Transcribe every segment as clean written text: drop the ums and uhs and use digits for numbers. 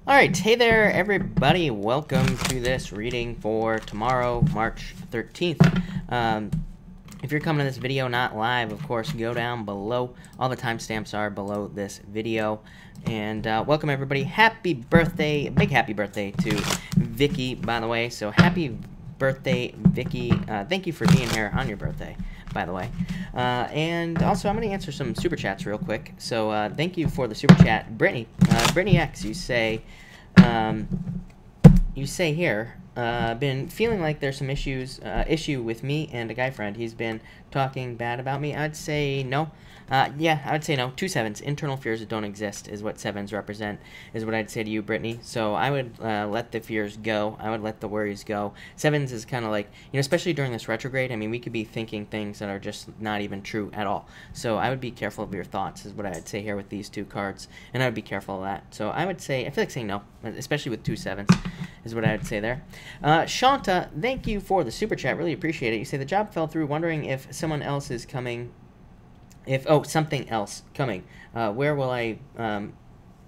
Alright, hey there everybody, welcome to this reading for tomorrow, March 13th. If you're coming to this video not live, of course, go down below. All the timestamps are below this video. And welcome everybody. Happy birthday, big happy birthday to Vicky, by the way. So happy birthday, Vicky. Thank you for being here on your birthday, by the way. And also, I'm going to answer some super chats real quick. So thank you for the super chat. Brittany X, you say here, been feeling like there's some issue with me and a guy friend. He's been talking bad about me. I'd say no. Yeah, I would say no. 2 sevens. Internal fears that don't exist is what sevens represent, is what I'd say to you, Brittany. So I would let the fears go. I would let the worries go. Sevens is kind of like, especially during this retrograde, I mean, we could be thinking things that are just not even true at all. So I would be careful of your thoughts, is what I'd say here with these 2 cards. And I would be careful of that. So I would say, I feel like saying no, especially with 2 sevens, is what I would say there. Shanta, thank you for the super chat. Really appreciate it. You say the job fell through, wondering if someone else is coming. Something else coming. Where will I,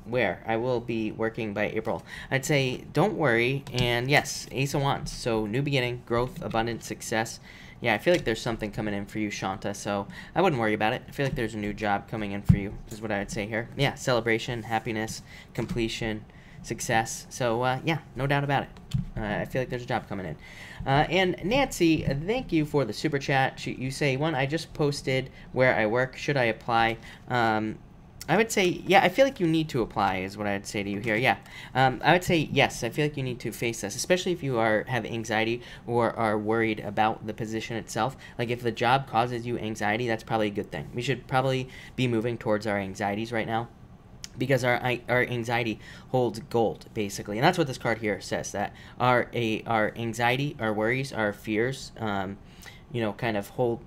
where? I will be working by April. I'd say, don't worry, and yes, Ace of Wands. So, new beginning, growth, abundance, success. Yeah, I feel like there's something coming in for you, Shanta, so I wouldn't worry about it. I feel like there's a new job coming in for you, is what I would say here. Yeah, celebration, happiness, completion, success. So, yeah, no doubt about it. I feel like there's a job coming in. And Nancy, thank you for the super chat. You say, one, I just posted where I work. Should I apply? I would say, yeah, I feel like you need to apply is what I'd say to you here. Yeah, I would say yes. I feel like you need to face this, especially if you have anxiety or are worried about the position itself. Like if the job causes you anxiety, that's probably a good thing. We should probably be moving towards our anxieties right now, because our anxiety holds gold, basically. And that's what this card here says, that our anxiety, our worries, our fears, kind of hold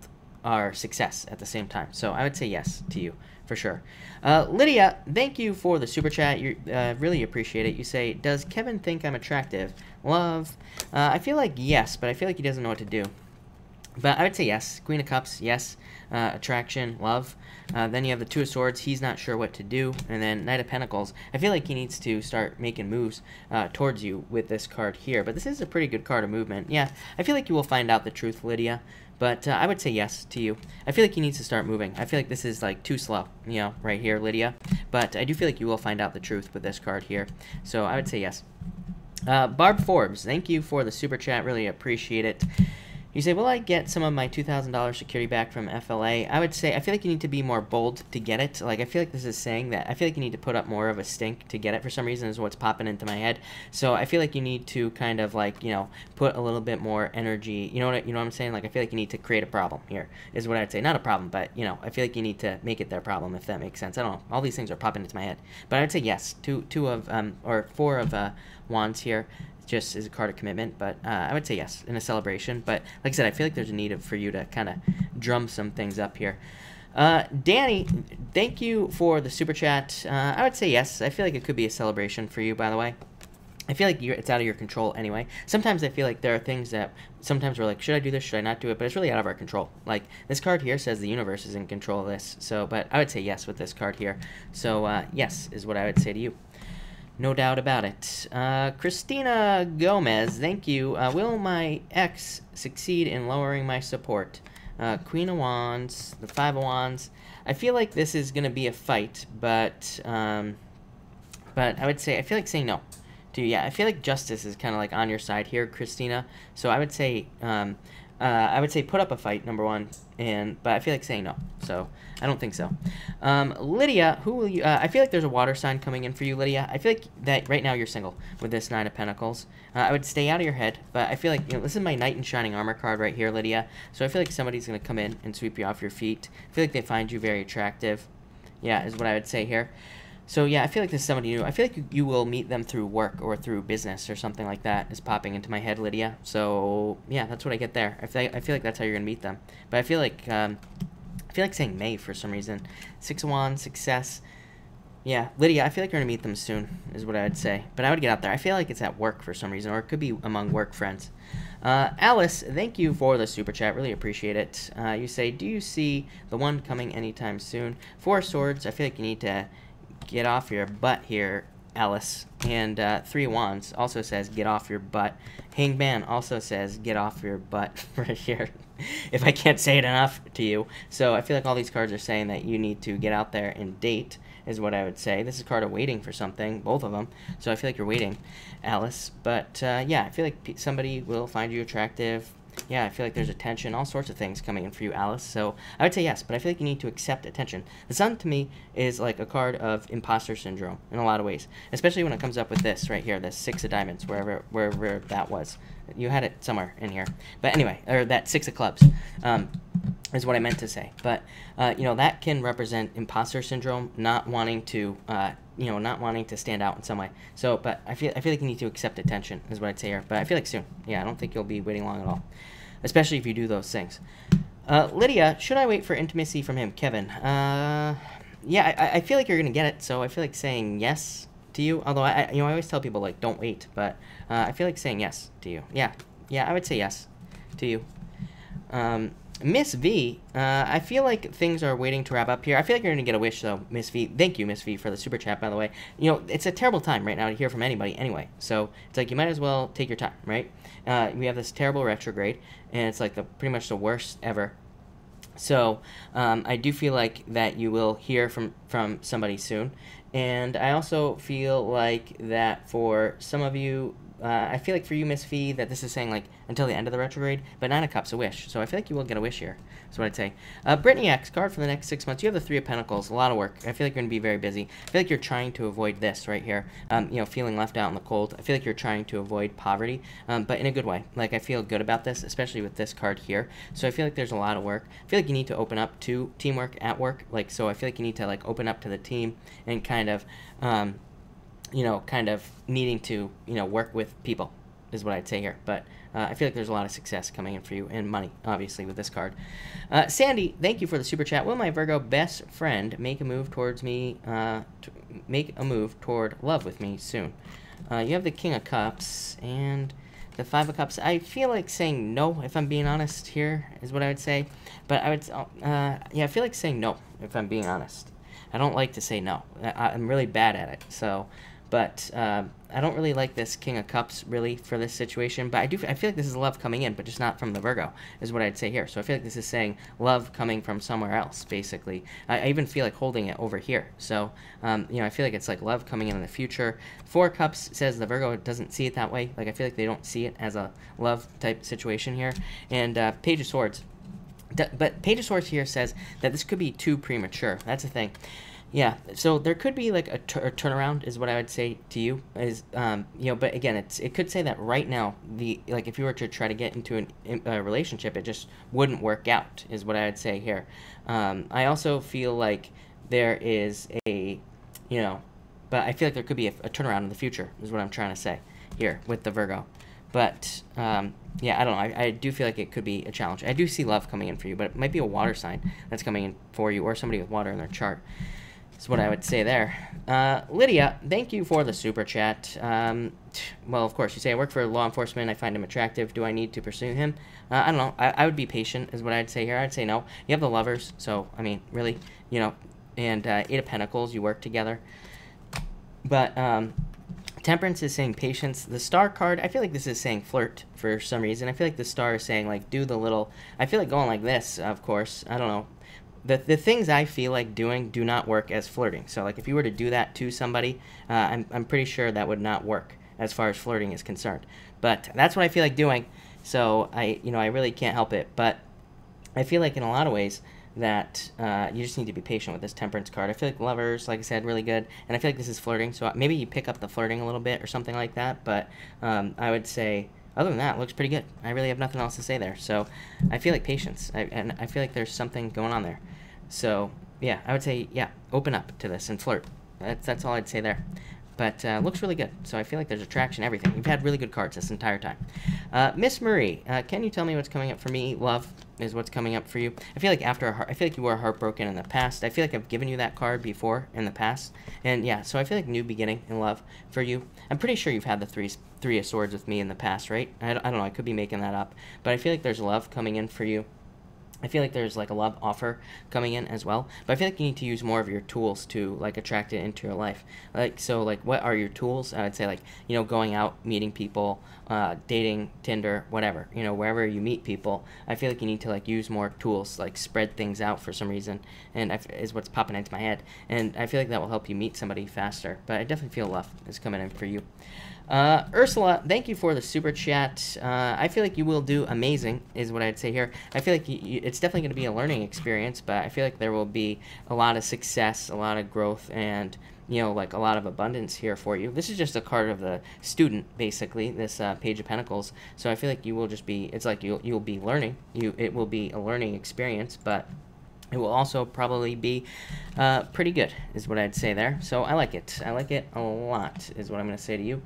our success at the same time. So I would say yes to you, for sure. Lydia, thank you for the super chat. You really appreciate it. You say, does Kevin think I'm attractive? Love. I feel like yes, but I feel like he doesn't know what to do. But I would say yes. Queen of Cups, yes. Attraction, love. Then you have the 2 of Swords. He's not sure what to do. And then Knight of Pentacles. I feel like he needs to start making moves towards you with this card here. But this is a pretty good card of movement. Yeah, I feel like you will find out the truth, Lydia. But I would say yes to you. I feel like he needs to start moving. I feel like this is like too slow, right here, Lydia. But I do feel like you will find out the truth with this card here. So I would say yes. Barb Forbes, thank you for the super chat. Really appreciate it. You say, will I get some of my $2,000 security back from FLA? I would say, I feel like you need to be more bold to get it. Like, I feel like this is saying that I feel like you need to put up more of a stink to get it for some reason, is what's popping into my head. So I feel like you need to kind of like, put a little bit more energy. You know what I'm saying? Like, I feel like you need to create a problem here, is what I'd say. Not a problem, but, I feel like you need to make it their problem, if that makes sense. I don't know. All these things are popping into my head. But I'd say yes. 4 of Wands here. Just as a card of commitment, but I would say yes, in a celebration. But like I said, I feel like there's a need for you to kind of drum some things up here. Danny, thank you for the super chat. I would say yes. I feel like it could be a celebration for you, by the way. I feel like it's out of your control anyway. Sometimes I feel like there are things that sometimes we're like, should I do this? Should I not do it? But it's really out of our control. Like this card here says the universe is in control of this. So, but I would say yes with this card here. So yes is what I would say to you. No doubt about it. Christina Gomez, thank you. Will my ex succeed in lowering my support? Queen of Wands, the 5 of Wands. I feel like this is going to be a fight, but I would say, I feel like saying no. Yeah, I feel like justice is kind of like on your side here, Christina. So I would say put up a fight, number 1, but I feel like saying no. So I don't think so. Lydia, who will you? I feel like there's a water sign coming in for you, Lydia. I feel like that right now you're single with this 9 of Pentacles. I would stay out of your head, but I feel like this is my Knight in Shining Armor card right here, Lydia. So I feel like somebody's gonna come in and sweep you off your feet. I feel like they find you very attractive. Yeah, is what I would say here. So yeah, I feel like this is somebody new. I feel like you will meet them through work or through business or something like that is popping into my head, Lydia. So yeah, that's what I get there. I feel like that's how you're gonna meet them. But I feel like saying May for some reason. 6 of Wands, success. Yeah, Lydia, I feel like you're gonna meet them soon is what I would say. But I would get out there. I feel like it's at work for some reason, or it could be among work friends. Alice, thank you for the super chat. Really appreciate it. You say, do you see the one coming anytime soon? 4 of Swords. I feel like you need to get off your butt here, Alice. And Three of Wands also says, get off your butt. Hanged Man also says, get off your butt right here. If I can't say it enough to you. So I feel like all these cards are saying that you need to get out there and date, is what I would say. This is a card of waiting for something, both of them. So I feel like you're waiting, Alice. But yeah, I feel like somebody will find you attractive. Yeah, I feel like there's attention, all sorts of things coming in for you, Alice. So I would say yes, but I feel like you need to accept attention. The Sun, to me, is like a card of imposter syndrome in a lot of ways, especially when it comes up with this right here, this Six of Diamonds, wherever that was. You had it somewhere in here. But anyway, or that Six of Clubs is what I meant to say. But, you know, that can represent imposter syndrome, not wanting to... you know, not wanting to stand out in some way. So, but I feel like you need to accept attention, is what I'd say here. But I feel like soon. Yeah, I don't think you'll be waiting long at all, especially if you do those things. Lydia, should I wait for intimacy from him? Kevin, yeah, I feel like you're gonna get it. So I feel like saying yes to you. Although I always tell people like don't wait, but I feel like saying yes to you. Yeah, I would say yes to you. Miss V, I feel like things are waiting to wrap up here. I feel like you're going to get a wish, though, Miss V. Thank you, Miss V, for the super chat, by the way. You know, it's a terrible time right now to hear from anybody anyway. So it's like you might as well take your time, right? We have this terrible retrograde, and it's like pretty much the worst ever. So I do feel like that you will hear from somebody soon. And I also feel like that for some of you... I feel like for you, Miss V, that this is saying, like, until the end of the retrograde, but Nine of Cups, a wish. So I feel like you will get a wish here. That's what I'd say. Brittany X, card for the next 6 months. You have the Three of Pentacles, a lot of work. I feel like you're going to be very busy. I feel like you're trying to avoid this right here, you know, feeling left out in the cold. I feel like you're trying to avoid poverty, but in a good way. Like, I feel good about this, especially with this card here. So I feel like there's a lot of work. I feel like you need to open up to teamwork at work. Like, so I feel like you need to, like, open up to the team and kind of... you know, kind of needing to, you know, work with people is what I'd say here. But I feel like there's a lot of success coming in for you, and money, obviously, with this card. Sandy, thank you for the super chat. Will my Virgo best friend make a move towards me, make a move toward love with me soon? You have the King of Cups and the Five of Cups. I feel like saying no, if I'm being honest here, is what I would say. But I would, yeah, I feel like saying no, if I'm being honest. I don't like to say no. I'm really bad at it, so... But I don't really like this King of Cups, really, for this situation. But I feel like this is love coming in, but just not from the Virgo, is what I'd say here. So I feel like this is saying love coming from somewhere else, basically. I even feel like holding it over here. So, you know, I feel like it's like love coming in the future. Four of Cups says the Virgo doesn't see it that way. Like, I feel like they don't see it as a love-type situation here. And Page of Swords. But Page of Swords here says that this could be too premature. That's the thing. Yeah, so there could be like a turnaround, is what I would say to you. Is you know, but again, it could say that right now, like if you were to try to get into a relationship, it just wouldn't work out, is what I would say here. I also feel like there is a, you know, but I feel like there could be a turnaround in the future, is what I'm trying to say here with the Virgo. But yeah, I don't know. I do feel like it could be a challenge. I do see love coming in for you, but it might be a water sign that's coming in for you, or somebody with water in their chart. That's what I would say there. Lydia, thank you for the super chat. Well, of course, you say, I work for law enforcement. I find him attractive. Do I need to pursue him? I don't know. I would be patient, is what I'd say here. I'd say no. You have the Lovers, so, I mean, really, you know, and Eight of Pentacles, you work together. But Temperance is saying patience. The Star card, I feel like this is saying flirt for some reason. I feel like the Star is saying, like, do the little... I feel like going like this, of course. I don't know. The things I feel like doing do not work as flirting. So, like, if you were to do that to somebody, I'm pretty sure that would not work as far as flirting is concerned. But that's what I feel like doing. So, I really can't help it. But I feel like in a lot of ways that you just need to be patient with this Temperance card. I feel like Lovers, like I said, really good. And I feel like this is flirting. So maybe you pick up the flirting a little bit or something like that. But I would say... Other than that, it looks pretty good. I really have nothing else to say there. So I feel like patience. And I feel like there's something going on there. So, yeah, I would say, yeah, open up to this and flirt. That's all I'd say there. But looks really good. So I feel like there's attraction, everything. You've had really good cards this entire time. Miss Marie, can you tell me what's coming up for me? Love is what's coming up for you. I feel like I feel like you were heartbroken in the past. I feel like I've given you that card before in the past. And yeah, so I feel like new beginning in love for you. I'm pretty sure you've had the Three of Swords with me in the past, right? I don't know. I could be making that up. But I feel like there's love coming in for you. I feel like there's like a love offer coming in as well, but I feel like you need to use more of your tools to like attract it into your life. Like, so like what are your tools? I would say like, you know, going out, meeting people, dating, Tinder, whatever, you know, wherever you meet people. I feel like you need to like use more tools, like spread things out for some reason, and is what's popping into my head. And I feel like that will help you meet somebody faster, but I definitely feel love is coming in for you. Ursula, thank you for the super chat. I feel like you will do amazing, is what I'd say here. I feel like it's definitely going to be a learning experience, but I feel like there will be a lot of success, a lot of growth, and, you know, like a lot of abundance here for you. This is just a card of the student, basically, this Page of Pentacles. So I feel like you will just be, it's like you'll be learning. It will be a learning experience, but it will also probably be pretty good, is what I'd say there. So I like it. I like it a lot, is what I'm going to say to you.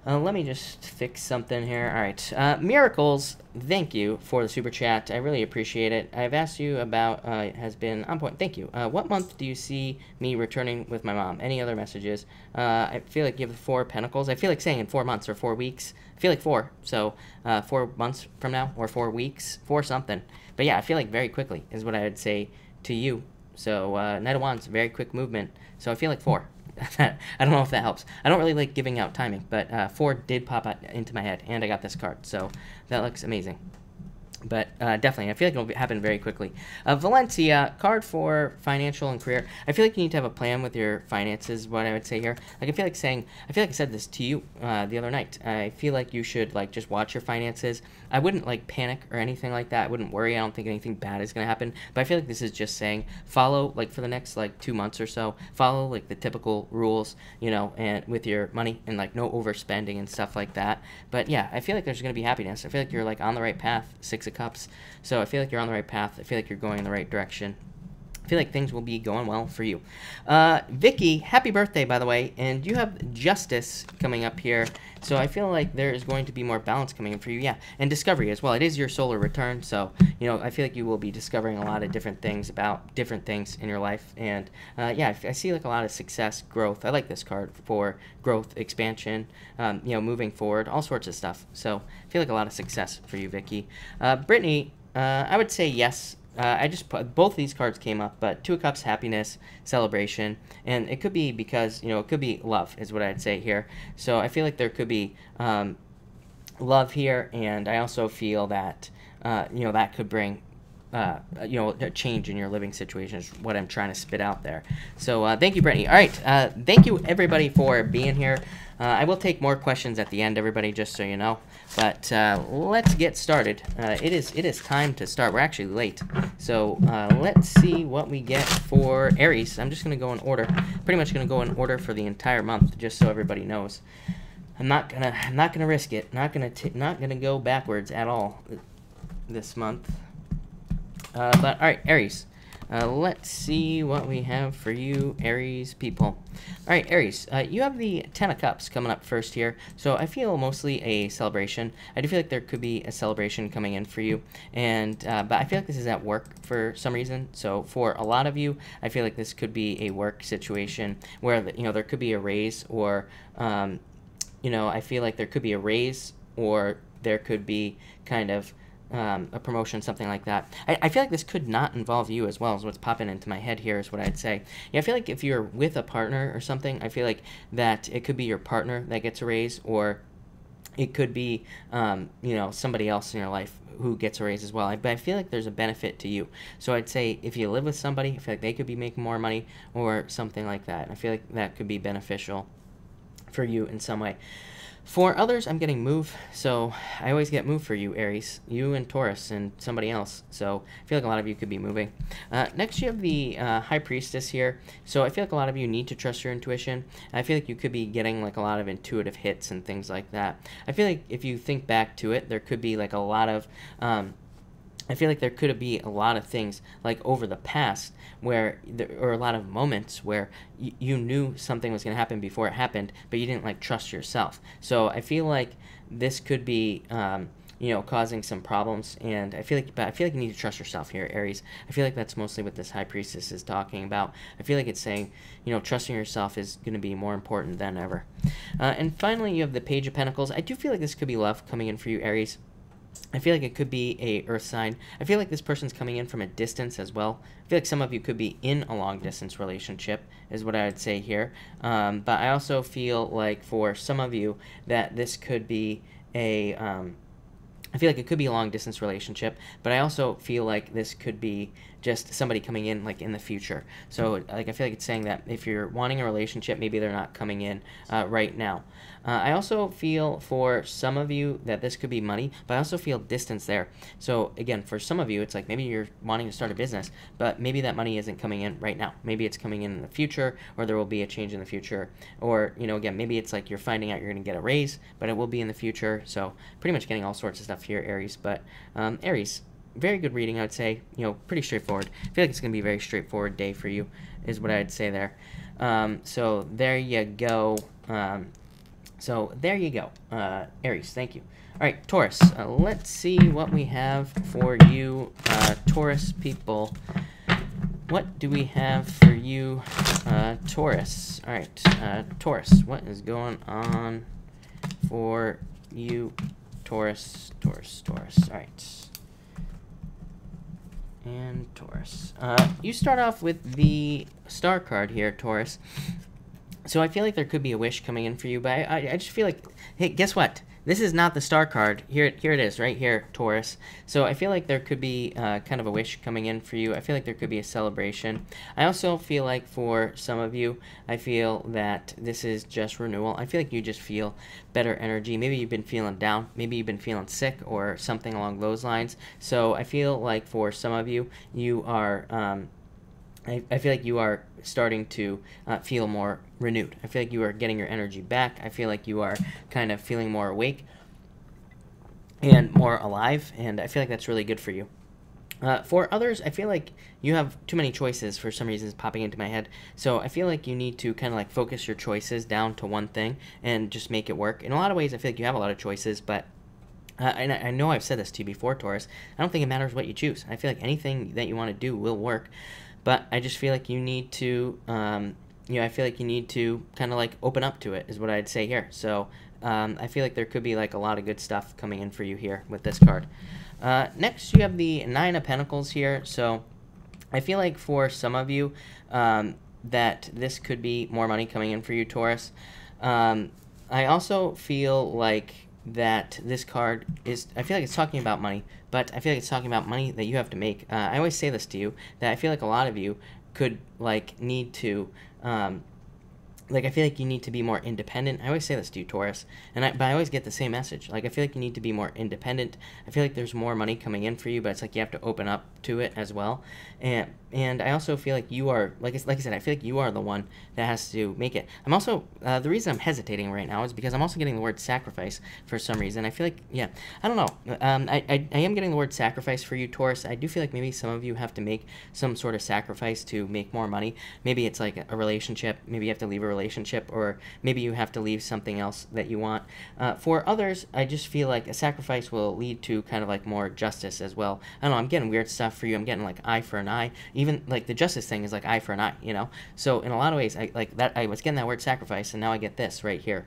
Let me just fix something here. All right. Miracles, thank you for the super chat. I really appreciate it. I've asked you about, it has been on point. Thank you. What month do you see me returning with my mom? Any other messages? I feel like you have the 4 Pentacles. I feel like saying in 4 months or 4 weeks. I feel like 4. So 4 months from now or 4 weeks, 4 something. But yeah, I feel like very quickly is what I would say to you. So Knight of Wands, very quick movement. So I feel like 4. I don't know if that helps. I don't really like giving out timing, but 4 did pop out into my head, and I got this card, so that looks amazing. But definitely, I feel like it'll happen very quickly. Valencia, card for financial and career. I feel like you need to have a plan with your finances, what I would say here. Like, I feel like I said this to you the other night. I feel like you should, like, just watch your finances. I wouldn't, like, panic or anything like that. I wouldn't worry. I don't think anything bad is going to happen. But I feel like this is just saying follow, like, for the next, like, 2 months or so, follow, like, the typical rules, you know, and with your money and, like, no overspending and stuff like that. But, yeah, I feel like there's going to be happiness. I feel like you're, like, on the right path. 6 of Cups. So I feel like you're on the right path. I feel like you're going in the right direction. I feel like things will be going well for you. Vicky, happy birthday, by the way. And you have Justice coming up here. So I feel like there is going to be more balance coming in for you. Yeah, and discovery as well. It is your solar return. So, you know, I feel like you will be discovering a lot of different things about different things in your life. And, yeah, I see like a lot of success, growth. I like this card for growth, expansion, you know, moving forward, all sorts of stuff. So I feel like a lot of success for you, Vicky. Brittany, I would say yes. I just put both of these cards came up, but 2 of Cups, happiness, celebration, and it could be because, you know, it could be love is what I'd say here. So I feel like there could be love here, and I also feel that, you know, that could bring, you know, a change in your living situation is what I'm trying to spit out there. So thank you, Brittany. All right, thank you, everybody, for being here. I will take more questions at the end, everybody, just so you know. But let's get started. It is time to start. We're actually late. So let's see what we get for Aries. I'm just going to go in order. Pretty much going to go in order for the entire month, just so everybody knows. I'm not gonna risk it. Not gonna go backwards at all this month. But all right, Aries. Let's see what we have for you, Aries people. All right, Aries, you have the 10 of Cups coming up first here. So I feel mostly a celebration. I do feel like there could be a celebration coming in for you. And but I feel like this is at work for some reason. So for a lot of you, I feel like this could be a work situation where, you know, there could be a raise or, you know, I feel like there could be a raise or there could be kind of a promotion, something like that. I feel like this could not involve you as well, as what's popping into my head here is what I'd say. Yeah, I feel like if you're with a partner or something, I feel like that it could be your partner that gets a raise, or it could be, you know, somebody else in your life who gets a raise as well. But I feel like there's a benefit to you. So I'd say if you live with somebody, I feel like they could be making more money or something like that. I feel like that could be beneficial for you in some way. For others, I'm getting move, so I always get move for you, Aries. You and Taurus and somebody else, so I feel like a lot of you could be moving. Next, you have the High Priestess here, so I feel like a lot of you need to trust your intuition. I feel like you could be getting like a lot of intuitive hits and things like that. I feel like if you think back to it, there could be like a lot of... I feel like there could be a lot of things like over the past where there are a lot of moments where you knew something was going to happen before it happened, but you didn't like trust yourself. So I feel like this could be, you know, causing some problems. And I feel like you need to trust yourself here, Aries. I feel like that's mostly what this High Priestess is talking about. I feel like it's saying, you know, trusting yourself is going to be more important than ever. And finally, you have the Page of Pentacles. I do feel like this could be love coming in for you, Aries. I feel like it could be a earth sign. I feel like this person's coming in from a distance as well. I feel like some of you could be in a long distance relationship is what I would say here. But I also feel like for some of you that this could be I feel like it could be a long distance relationship, but I also feel like this could be just somebody coming in like in the future. So like I feel like it's saying that if you're wanting a relationship, maybe they're not coming in right now. I also feel for some of you that this could be money, but I also feel distance there. So again, for some of you, it's like maybe you're wanting to start a business, but maybe that money isn't coming in right now. Maybe it's coming in the future, or there will be a change in the future. Or, you know, again, maybe it's like you're finding out you're going to get a raise, but it will be in the future. So pretty much getting all sorts of stuff here, Aries. But Aries, very good reading, I would say. You know, pretty straightforward. I feel like it's going to be a very straightforward day for you, is what I'd say there. So there you go. Aries, thank you. All right, Taurus, let's see what we have for you, Taurus people. What do we have for you, Taurus? All right, Taurus, what is going on for you, Taurus? All right. And Taurus. You start off with the star card here, Taurus. So I feel like there could be a wish coming in for you, but I just feel like, hey, guess what? This is not the star card. Here it is, right here, Taurus. So I feel like there could be kind of a wish coming in for you. I feel like there could be a celebration. I also feel like for some of you, I feel that this is just renewal. I feel like you just feel better energy. Maybe you've been feeling down. Maybe you've been feeling sick or something along those lines. So I feel like for some of you, you are... I feel like you are starting to feel more renewed. I feel like you are getting your energy back. I feel like you are kind of feeling more awake and more alive, and I feel like that's really good for you. For others, I feel like you have too many choices for some reasons popping into my head. So I feel like you need to kind of like focus your choices down to one thing and just make it work. In a lot of ways, I feel like you have a lot of choices, but and I know I've said this to you before, Taurus. I don't think it matters what you choose. I feel like anything that you want to do will work. But I just feel like you need to, I feel like you need to kind of like open up to it is what I'd say here. So I feel like there could be like a lot of good stuff coming in for you here with this card. Next, you have the Nine of Pentacles here. So I feel like for some of you that this could be more money coming in for you, Taurus. I also feel like that this card is, I feel like it's talking about money, but I feel like it's talking about money that you have to make. I always say this to you, that I feel like a lot of you could like need to like I feel like you need to be more independent. I always say this to you, Taurus, but I always get the same message. Like I feel like you need to be more independent. I feel like there's more money coming in for you, but it's like you have to open up to it as well. And I also feel like you are, like I said, I feel like you are the one that has to make it. I'm also, the reason I'm hesitating right now is because I'm also getting the word sacrifice for some reason. I feel like, yeah, I don't know. I am getting the word sacrifice for you, Taurus. I do feel like maybe some of you have to make some sort of sacrifice to make more money. Maybe it's like a relationship. Maybe you have to leave a relationship, or maybe you have to leave something else that you want. For others, I just feel like a sacrifice will lead to kind of like more justice as well. I don't know, I'm getting weird stuff for you. I'm getting like eye for an eye. Even like the justice thing is like eye for an eye, you know? So in a lot of ways, I was getting that word sacrifice, and now I get this right here.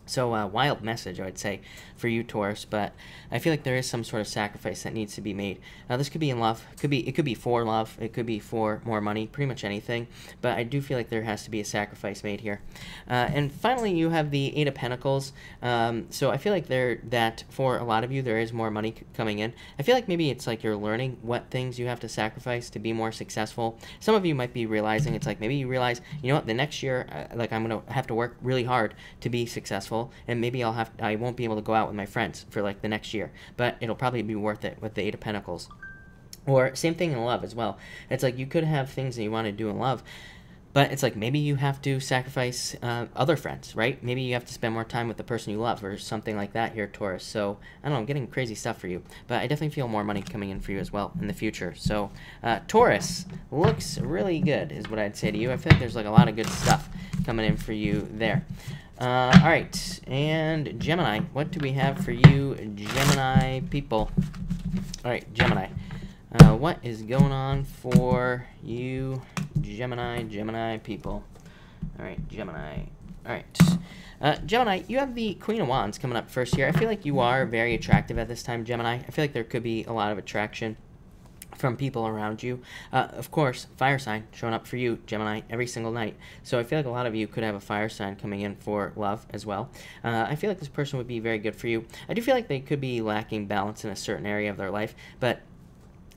So wild message, I would say, for you, Taurus, but I feel like there is some sort of sacrifice that needs to be made. Now, this could be in love. It could be for love. It could be for more money, pretty much anything, but I do feel like there has to be a sacrifice made here. And finally, you have the Eight of Pentacles. So I feel like that for a lot of you, there is more money coming in. I feel like maybe it's like you're learning what things you have to sacrifice to be more successful. Some of you might be realizing, it's like maybe you realize, you know what, the next year, like I'm going to have to work really hard to be successful. And maybe I won't be able to go out with my friends for like the next year, but it'll probably be worth it with the Eight of Pentacles. Or same thing in love as well. It's like you could have things that you want to do in love, but it's like maybe you have to sacrifice other friends, right? Maybe you have to spend more time with the person you love or something like that here, Taurus. So, I don't know, I'm getting crazy stuff for you. But I definitely feel more money coming in for you as well in the future. So, Taurus looks really good is what I'd say to you. I feel like there's like a lot of good stuff coming in for you there. All right, and Gemini, what do we have for you, Gemini people? All right, Gemini, what is going on for you, Gemini people? All right, Gemini. All right. Gemini, you have the Queen of Wands coming up first here. I feel like you are very attractive at this time, Gemini. I feel like there could be a lot of attraction from people around you. Of course, fire sign showing up for you, Gemini, every single night. So I feel like a lot of you could have a fire sign coming in for love as well. I feel like this person would be very good for you. I do feel like they could be lacking balance in a certain area of their life, but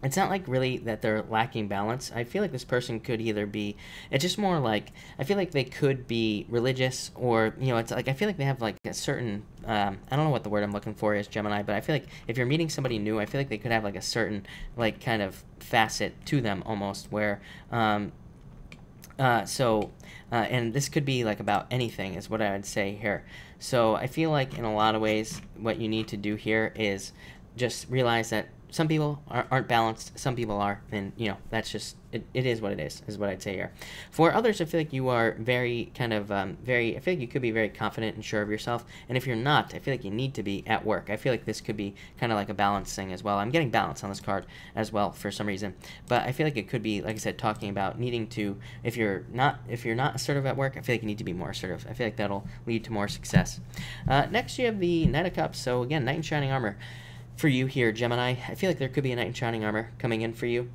it's not like really that they're lacking balance. I feel like this person could either be, it's just more like, I feel like they could be religious, or, you know, it's like, I feel like they have like a certain, I don't know what the word I'm looking for is, Gemini, but I feel like if you're meeting somebody new, I feel like they could have like a certain, like, kind of facet to them almost, where, and this could be like about anything is what I would say here. So I feel like in a lot of ways, what you need to do here is just realize that some people aren't balanced, some people are, and, you know, that's just, it is what it is what I'd say here. For others, I feel like you are very kind of, I feel like you could be very confident and sure of yourself, and if you're not, I feel like you need to be at work. I feel like this could be kind of like a balance thing as well. I'm getting balance on this card as well for some reason, but I feel like it could be, like I said, talking about needing to, if you're not assertive at work, I feel like you need to be more assertive. I feel like that'll lead to more success. Next, you have the Knight of Cups, so again, Knight in Shining Armor for you here, Gemini. I feel like there could be a Knight in Shining Armor coming in for you.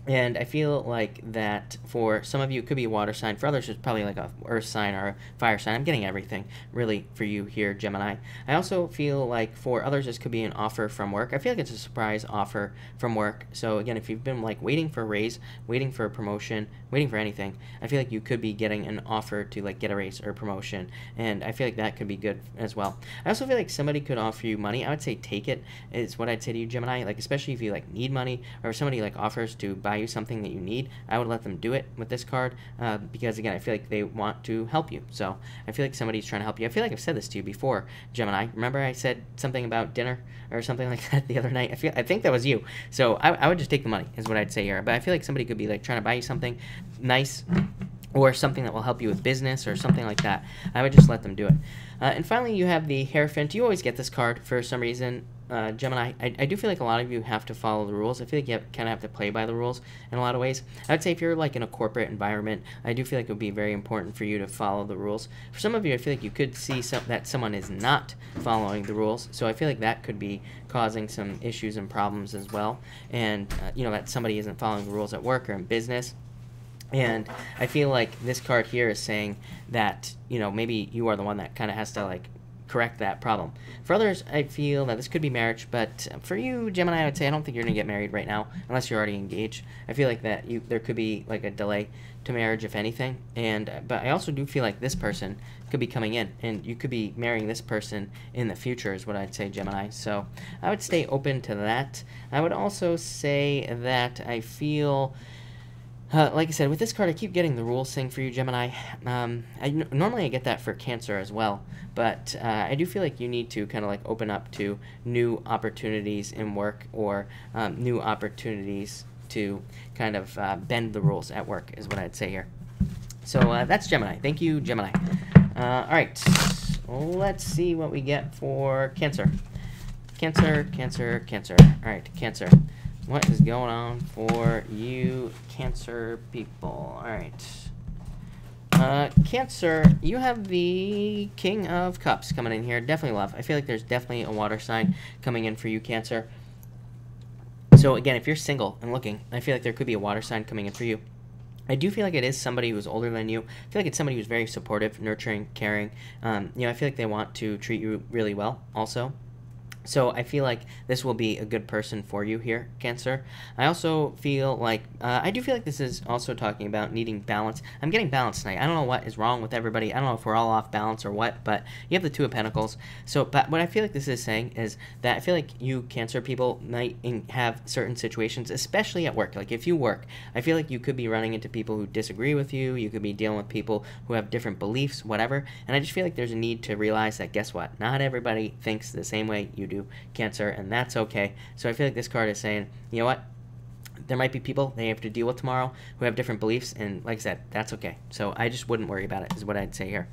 And I feel like that for some of you, it could be a water sign. For others, it's probably like a earth sign or a fire sign. I'm getting everything, really, for you here, Gemini. I also feel like for others, this could be an offer from work. I feel like it's a surprise offer from work. So again, if you've been like waiting for a raise, waiting for a promotion, waiting for anything, I feel like you could be getting an offer to like get a raise or a promotion. And I feel like that could be good as well. I also feel like somebody could offer you money. I would say take it is what I'd say to you, Gemini. Like, especially if you like need money, or if somebody like offers to buy you something that you need, I would let them do it with this card, because again, I feel like they want to help you. So I feel like somebody's trying to help you. I feel like I've said this to you before, Gemini. Remember I said something about dinner or something like that the other night? I think that was you. So I would just take the money is what I'd say here. But I feel like somebody could be like trying to buy you something nice, or something that will help you with business or something like that. I would just let them do it. And finally, you have the Hierophant. You always get this card for some reason, Gemini. I do feel like a lot of you have to follow the rules. I feel like you kind of have to play by the rules in a lot of ways. I would say if you're like in a corporate environment, I do feel like it would be very important for you to follow the rules. For some of you, I feel like you could see that someone is not following the rules. So I feel like that could be causing some issues and problems as well. And, you know, that somebody isn't following the rules at work or in business. And I feel like this card here is saying that, you know, maybe you are the one that kind of has to, like, correct that problem. For others, I feel that this could be marriage, but for you, Gemini, I would say I don't think you're going to get married right now, unless you're already engaged. I feel like that there could be, like, a delay to marriage, if anything. But I also do feel like this person could be coming in, and you could be marrying this person in the future, is what I'd say, Gemini. So I would stay open to that. I would also say that I feel... like I said, with this card, I keep getting the rules thing for you, Gemini. Normally I get that for Cancer as well, but I do feel like you need to kind of like open up to new opportunities in work, or new opportunities to kind of bend the rules at work, is what I'd say here. So that's Gemini. Thank you, Gemini. All right, let's see what we get for Cancer. Cancer. All right, Cancer. What is going on for you Cancer people? All right. Cancer, you have the King of Cups coming in here. Definitely love. I feel like there's definitely a water sign coming in for you, Cancer. So again, if you're single and looking, I feel like there could be a water sign coming in for you. I do feel like it is somebody who's older than you. I feel like it's somebody who's very supportive, nurturing, caring. You know, I feel like they want to treat you really well also. So I feel like this will be a good person for you here, Cancer. I also feel like, I do feel like this is also talking about needing balance. I'm getting balance tonight. I don't know what is wrong with everybody. I don't know if we're all off balance or what, but you have the Two of Pentacles. So, but what I feel like this is saying is that I feel like you Cancer people might have certain situations, especially at work. Like if you work, I feel like you could be running into people who disagree with you. You could be dealing with people who have different beliefs, whatever. And I just feel like there's a need to realize that, guess what? Not everybody thinks the same way you do, Cancer, and that's okay. So I feel like this card is saying, you know what, there might be people they have to deal with tomorrow who have different beliefs, and like I said, that's okay. So I just wouldn't worry about it, is what I'd say here.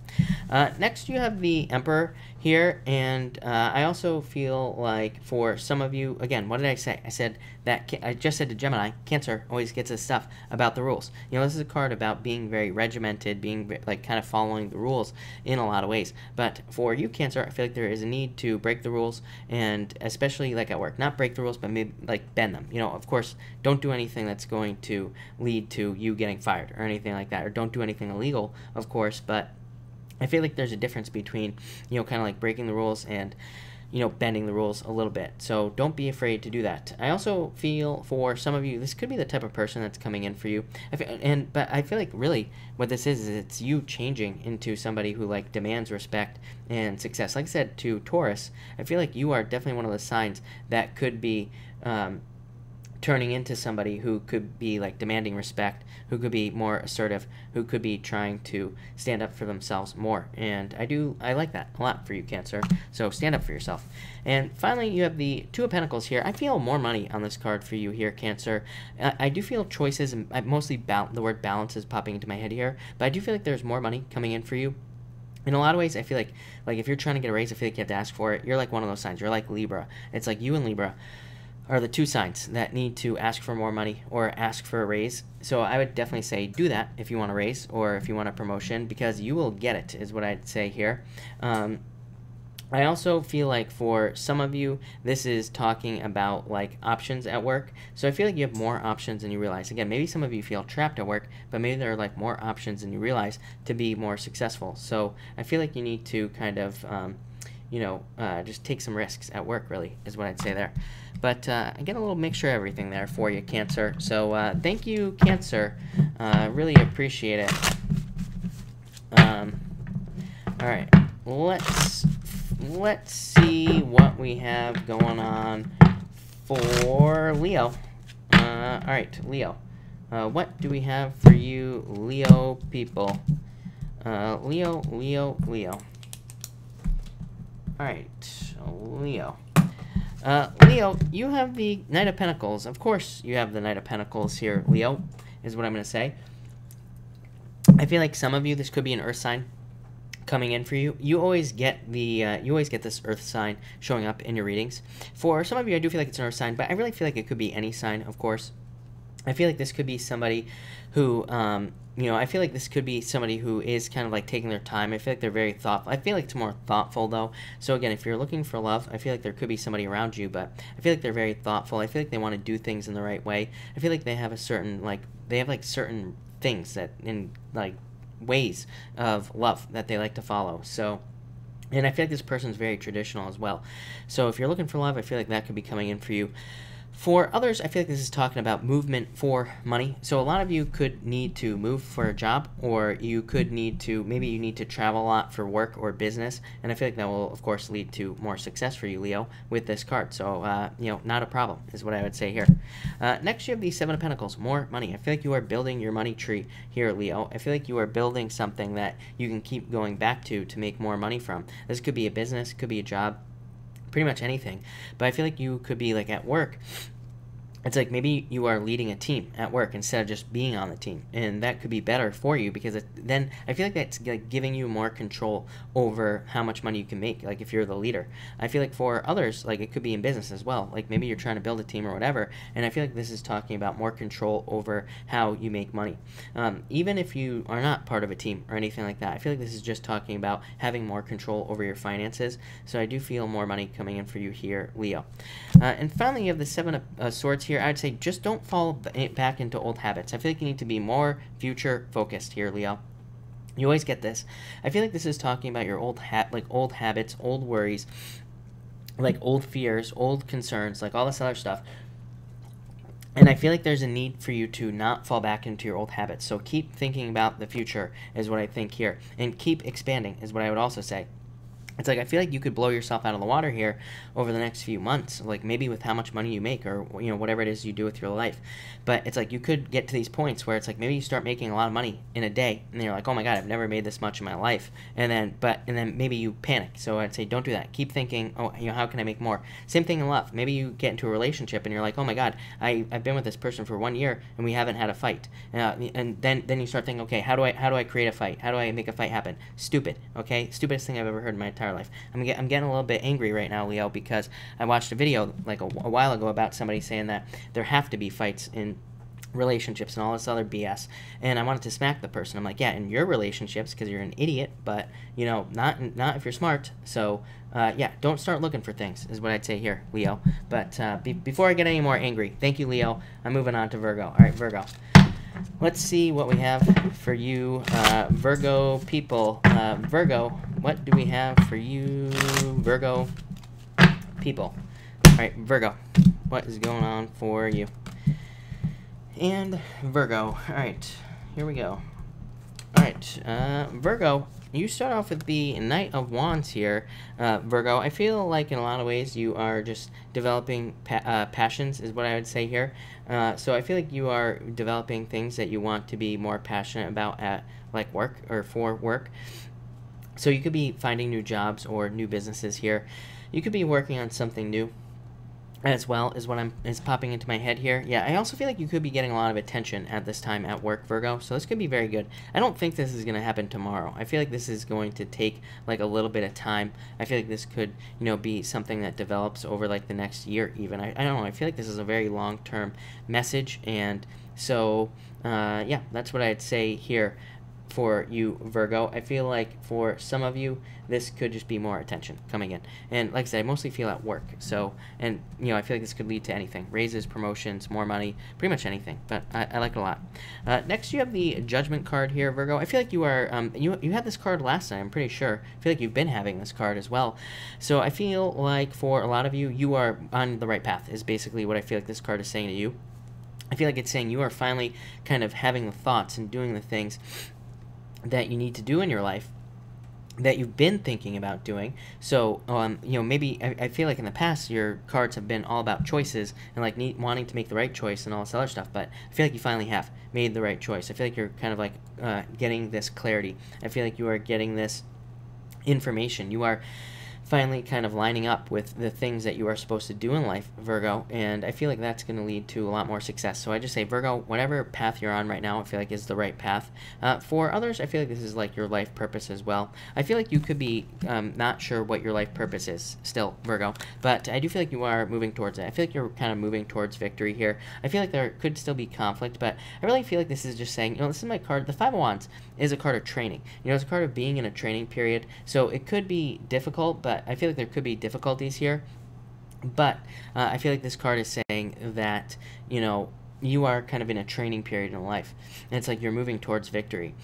Next, you have the Emperor here, and I also feel like for some of you, again, what did I say? I said that I just said to Gemini, Cancer always gets his stuff about the rules. You know, this is a card about being very regimented, being like kind of following the rules in a lot of ways. But for you, Cancer, I feel like there is a need to break the rules, and especially like at work, not break the rules, but maybe like bend them. You know, of course, don't do anything that's going to lead to you getting fired or anything like that, or don't do anything illegal, of course, but I feel like there's a difference between, you know, kind of like breaking the rules and, you know, bending the rules a little bit. So don't be afraid to do that. I also feel for some of you, this could be the type of person that's coming in for you. But I feel like really what this is it's you changing into somebody who like demands respect and success. Like I said to Taurus, I feel like you are definitely one of the signs that could be turning into somebody who could be like demanding respect, who could be more assertive, who could be trying to stand up for themselves more. And I like that a lot for you, Cancer. So stand up for yourself. And finally, you have the Two of Pentacles here. I feel more money on this card for you here, Cancer. I do feel choices, and mostly the word balance is popping into my head here, but I do feel like there's more money coming in for you. In a lot of ways, I feel like if you're trying to get a raise, I feel like you have to ask for it. You're like one of those signs. You're like Libra. It's like you and Libra are the two signs that need to ask for more money or ask for a raise. So I would definitely say do that if you want a raise or if you want a promotion, because you will get it, is what I'd say here. I also feel like for some of you, this is talking about like options at work. So I feel like you have more options than you realize. Again, maybe some of you feel trapped at work, but maybe there are like more options than you realize to be more successful. So I feel like you need to kind of, just take some risks at work, really, is what I'd say there. But I get a little mixture of everything there for you, Cancer. So thank you, Cancer. Really appreciate it. All right, let's see what we have going on for Leo. All right, Leo. What do we have for you, Leo people? Leo. All right, Leo. Leo, you have the Knight of Pentacles. Of course you have the Knight of Pentacles here, Leo, is what I'm going to say. I feel like some of you, this could be an earth sign coming in for you. You always get this earth sign showing up in your readings. For some of you, I do feel like it's an earth sign, but I really feel like it could be any sign, of course. I feel like this could be somebody who, I feel like this could be somebody who is kind of like taking their time. I feel like they're very thoughtful. I feel like it's more thoughtful, though. So again, if you're looking for love, I feel like there could be somebody around you, but I feel like they're very thoughtful. I feel like they want to do things in the right way. I feel like they have a certain, certain things that in, ways of love that they like to follow. So, and I feel like this person's very traditional as well. So if you're looking for love, I feel like that could be coming in for you. For others, I feel like this is talking about movement for money. So a lot of you could need to move for a job, or you could need to, maybe you need to travel a lot for work or business. And I feel like that will, of course, lead to more success for you, Leo, with this card. So, not a problem is what I would say here. Next, you have the Seven of Pentacles, more money. I feel like you are building your money tree here, Leo. I feel like you are building something that you can keep going back to make more money from. This could be a business, could be a job, pretty much anything. But I feel like you could be like at work. It's like maybe you are leading a team at work instead of just being on the team, and that could be better for you, because then I feel like that's like giving you more control over how much money you can make, like if you're the leader. I feel like for others, like it could be in business as well, like maybe you're trying to build a team or whatever, and I feel like this is talking about more control over how you make money. Even if you are not part of a team or anything like that, I feel like this is just talking about having more control over your finances. So I do feel more money coming in for you here, Leo. And finally, you have the Seven of Swords here. I'd say just don't fall back into old habits. I feel like you need to be more future focused here, Leo. You always get this. I feel like this is talking about your old habits, old worries, like old fears, old concerns, like all this other stuff. And I feel like there's a need for you to not fall back into your old habits. So keep thinking about the future is what I think here. And keep expanding is what I would also say. It's like I feel like you could blow yourself out of the water here over the next few months, like maybe with how much money you make, or whatever it is you do with your life. But it's like you could get to these points where it's like maybe you start making a lot of money in a day, and you're like, oh my god, I've never made this much in my life. And then maybe you panic. So I'd say don't do that. Keep thinking, oh, how can I make more? Same thing in love. Maybe you get into a relationship and you're like, oh my god, I've been with this person for 1 year and we haven't had a fight. And then you start thinking, okay, how do I create a fight? How do I make a fight happen? Stupid. Okay, stupidest thing I've ever heard in my entire entire life. I'm getting a little bit angry right now, Leo, because I watched a video like a while ago about somebody saying that there have to be fights in relationships and all this other BS, and I wanted to smack the person. I'm like, yeah, in your relationships, because you're an idiot, but you know, not if you're smart. So yeah, don't start looking for things is what I'd say here, Leo. But before I get any more angry, thank you, Leo. I'm moving on to Virgo. All right, Virgo, let's see what we have for you, Virgo people. Virgo, what do we have for you, Virgo people? All right, Virgo, what is going on for you? And Virgo. All right, here we go. All right, Virgo, you start off with the Knight of Wands here, Virgo. I feel like in a lot of ways you are just developing passions is what I would say here. So I feel like you are developing things that you want to be more passionate about at like work or for work. So you could be finding new jobs or new businesses here. You could be working on something new as well, is what is popping into my head here. Yeah, I also feel like you could be getting a lot of attention at this time at work, Virgo, so this could be very good. I don't think this is going to happen tomorrow. I feel like this is going to take like a little bit of time. I feel like this could, you know, be something that develops over like the next year even. I don't know, I feel like this is a very long-term message, and so yeah, that's what I'd say here for you, Virgo. I feel like for some of you, this could just be more attention coming in. And like I said, I mostly feel at work. So, and, you know, I feel like this could lead to anything. Raises, promotions, more money, pretty much anything. But I like it a lot. Next, you have the Judgment card here, Virgo. I feel like you are, you had this card last time, I'm pretty sure. I feel like you've been having this card as well. So I feel like for a lot of you, you are on the right path, is basically what I feel like this card is saying to you. I feel like it's saying you are finally kind of having the thoughts and doing the things that you need to do in your life that you've been thinking about doing. So, you know, maybe I feel like in the past your cards have been all about choices and like wanting to make the right choice and all this other stuff, but I feel like you finally have made the right choice. I feel like you're kind of like getting this clarity. I feel like you are getting this information. You are finally kind of lining up with the things that you are supposed to do in life, Virgo, and I feel like that's going to lead to a lot more success. So I just say, Virgo, whatever path you're on right now, I feel like is the right path. For others, I feel like this is like your life purpose as well. I feel like you could be not sure what your life purpose is still, Virgo, but I do feel like you are moving towards it. I feel like you're kind of moving towards victory here. I feel like there could still be conflict, but I really feel like this is just saying, you know, this is my card. The Five of Wands is a card of training. You know, it's a card of being in a training period, so it could be difficult, but I feel like there could be difficulties here. But I feel like this card is saying that, you know, you are kind of in a training period in life, and it's like you're moving towards victory.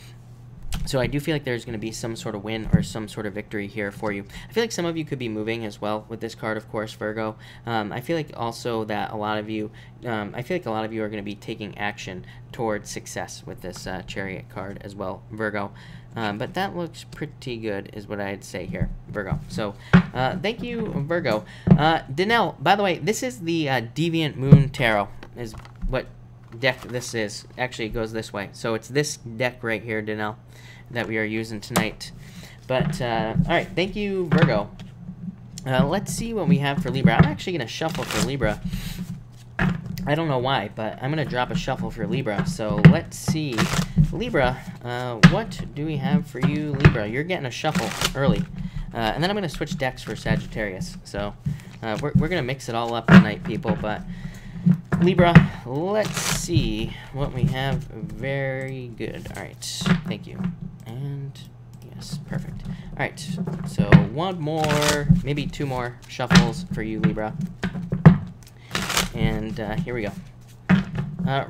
So I do feel like there's going to be some sort of win or some sort of victory here for you. I feel like some of you could be moving as well with this card, of course, Virgo. I feel like also that a lot of you, I feel like a lot of you are going to be taking action towards success with this Chariot card as well, Virgo. But that looks pretty good is what I'd say here, Virgo. So thank you, Virgo. Danelle, by the way, this is the Deviant Moon Tarot is what deck this is. Actually, it goes this way. So it's this deck right here, Danelle, that we are using tonight. But, all right, thank you, Virgo. Let's see what we have for Libra. I'm actually going to shuffle for Libra. I don't know why, but I'm going to drop a shuffle for Libra. So let's see. Libra, what do we have for you, Libra? You're getting a shuffle early. And then I'm going to switch decks for Sagittarius. So we're going to mix it all up tonight, people. But Libra, let's see what we have. Very good. All right. Thank you. And yes, perfect. All right. So one more, maybe two more shuffles for you, Libra. And here we go.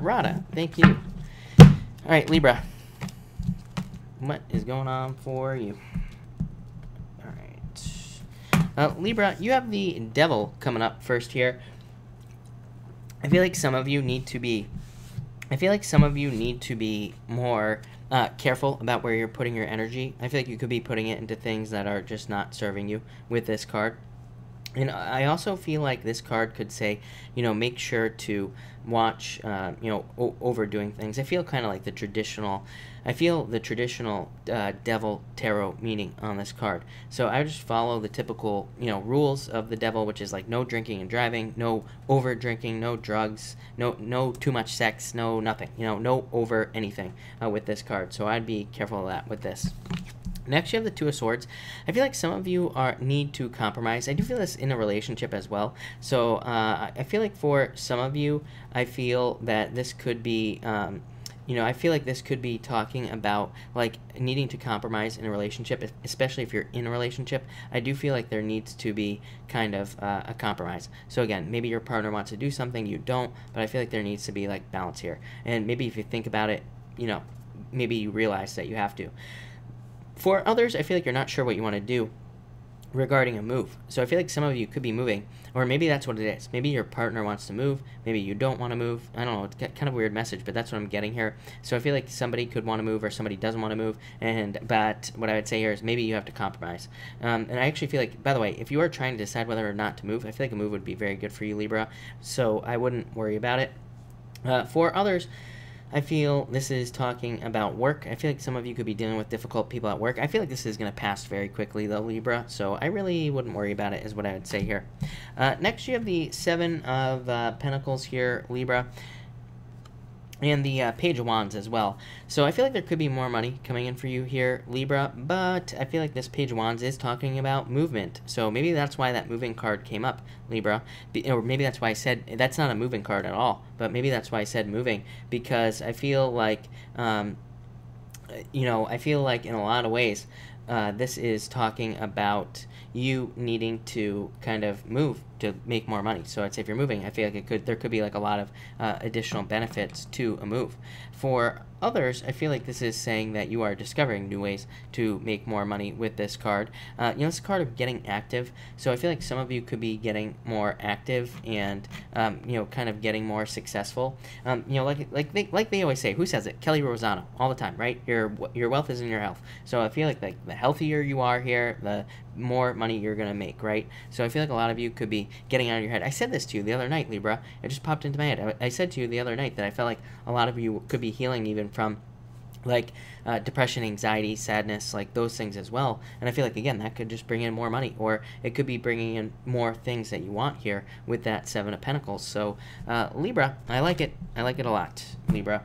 Rada, thank you. All right, Libra. What is going on for you? All right. Libra, you have the Devil coming up first here. I feel like some of you need to be more careful about where you're putting your energy. I feel like you could be putting it into things that are just not serving you with this card. And I also feel like this card could say, you know, make sure to watch, you know, overdoing things. I feel kind of like the traditional Devil Tarot meaning on this card. So I just follow the typical, you know, rules of the Devil, which is like no drinking and driving, no over drinking, no drugs, no too much sex, no nothing, you know, no over anything with this card. So I'd be careful of that with this. Next, you have the Two of Swords. I feel like some of you need to compromise. I do feel this in a relationship as well. So I feel like for some of you, I feel that this could be, I feel like this could be talking about like needing to compromise in a relationship, especially if you're in a relationship. I do feel like there needs to be kind of a compromise. So again, maybe your partner wants to do something, you don't, but I feel like there needs to be like balance here. And maybe if you think about it, maybe you realize that you have to. For others, I feel like you're not sure what you want to do regarding a move. So I feel like some of you could be moving, or maybe that's what it is. Maybe your partner wants to move, maybe you don't want to move. I don't know, it's kind of a weird message, but that's what I'm getting here. So I feel like somebody could want to move or somebody doesn't want to move, but what I would say here is maybe you have to compromise. And I actually feel like, by the way, if you are trying to decide whether or not to move, I feel like a move would be very good for you, Libra, so I wouldn't worry about it. For others, I feel this is talking about work. I feel like some of you could be dealing with difficult people at work. I feel like this is going to pass very quickly, though, Libra, so I really wouldn't worry about it, is what I would say here. Next, you have the Seven of Pentacles here, Libra, and the Page of Wands as well. So I feel like there could be more money coming in for you here, Libra, but I feel like this Page of Wands is talking about movement. So maybe that's why that moving card came up, Libra, or maybe that's why I said that's not a moving card at all, but maybe that's why I said moving, because I feel like, I feel like in a lot of ways, this is talking about you needing to kind of move to make more money. So I'd say if you're moving, I feel like there could be like a lot of additional benefits to a move. For others, I feel like this is saying that you are discovering new ways to make more money with this card. This card of getting active. So I feel like some of you could be getting more active and, kind of getting more successful. Like they always say, who says it? Kelly Rosano, all the time, right? Your wealth is in your health. So I feel like the healthier you are here, the more money you're going to make, right? So I feel like a lot of you could be getting out of your head. I said this to you the other night, Libra. It just popped into my head. I said to you the other night that I felt like a lot of you could be healing even from like depression, anxiety, sadness, like those things as well. And I feel like, again, that could just bring in more money, or it could be bringing in more things that you want here with that Seven of Pentacles. So Libra, I like it. I like it a lot, Libra,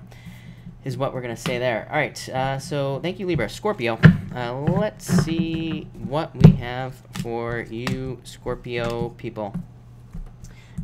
is what we're going to say there. All right, so thank you, Libra. Scorpio, let's see what we have for you, Scorpio people.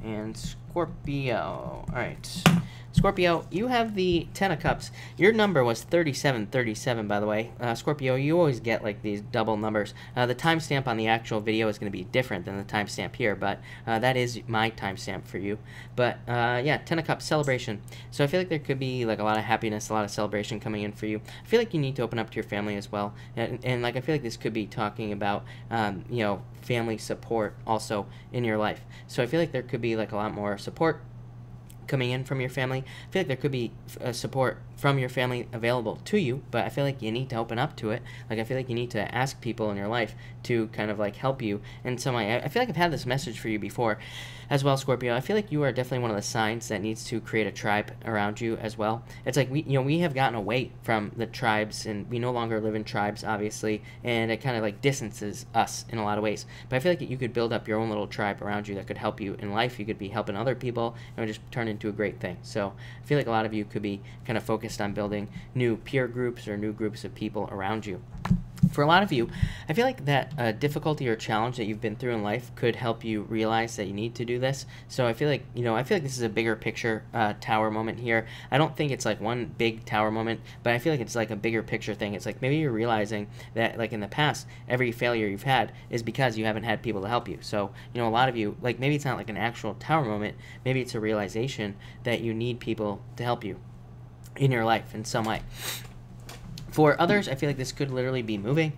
And Scorpio, all right. Scorpio, you have the Ten of Cups. Your number was 3737, by the way. Scorpio, you always get like these double numbers. The timestamp on the actual video is going to be different than the timestamp here, but that is my timestamp for you. But yeah, Ten of Cups, celebration. So I feel like there could be like a lot of happiness, a lot of celebration coming in for you. I feel like you need to open up to your family as well. And like I feel like this could be talking about, family support also in your life. So I feel like there could be like a lot more support coming in from your family. I feel like there could be support from your family available to you, but I feel like you need to open up to it. Like I feel like you need to ask people in your life to kind of like help you in some way. I feel like I've had this message for you before as well, Scorpio. I feel like you are definitely one of the signs that needs to create a tribe around you as well. It's like we have gotten away from the tribes, and we no longer live in tribes, obviously, and it kind of like distances us in a lot of ways. But I feel like you could build up your own little tribe around you that could help you in life. You could be helping other people, and it would just turn into a great thing. So I feel like a lot of you could be kind of focused on building new peer groups or new groups of people around you. For a lot of you, I feel like that difficulty or challenge that you've been through in life could help you realize that you need to do this. So I feel like, this is a bigger picture tower moment here. I don't think it's like one big tower moment, but I feel like it's like a bigger picture thing. It's like maybe you're realizing that like in the past, every failure you've had is because you haven't had people to help you. So, a lot of you, like maybe it's not like an actual tower moment. Maybe it's a realization that you need people to help you in your life in some way. For others, I feel like this could literally be moving.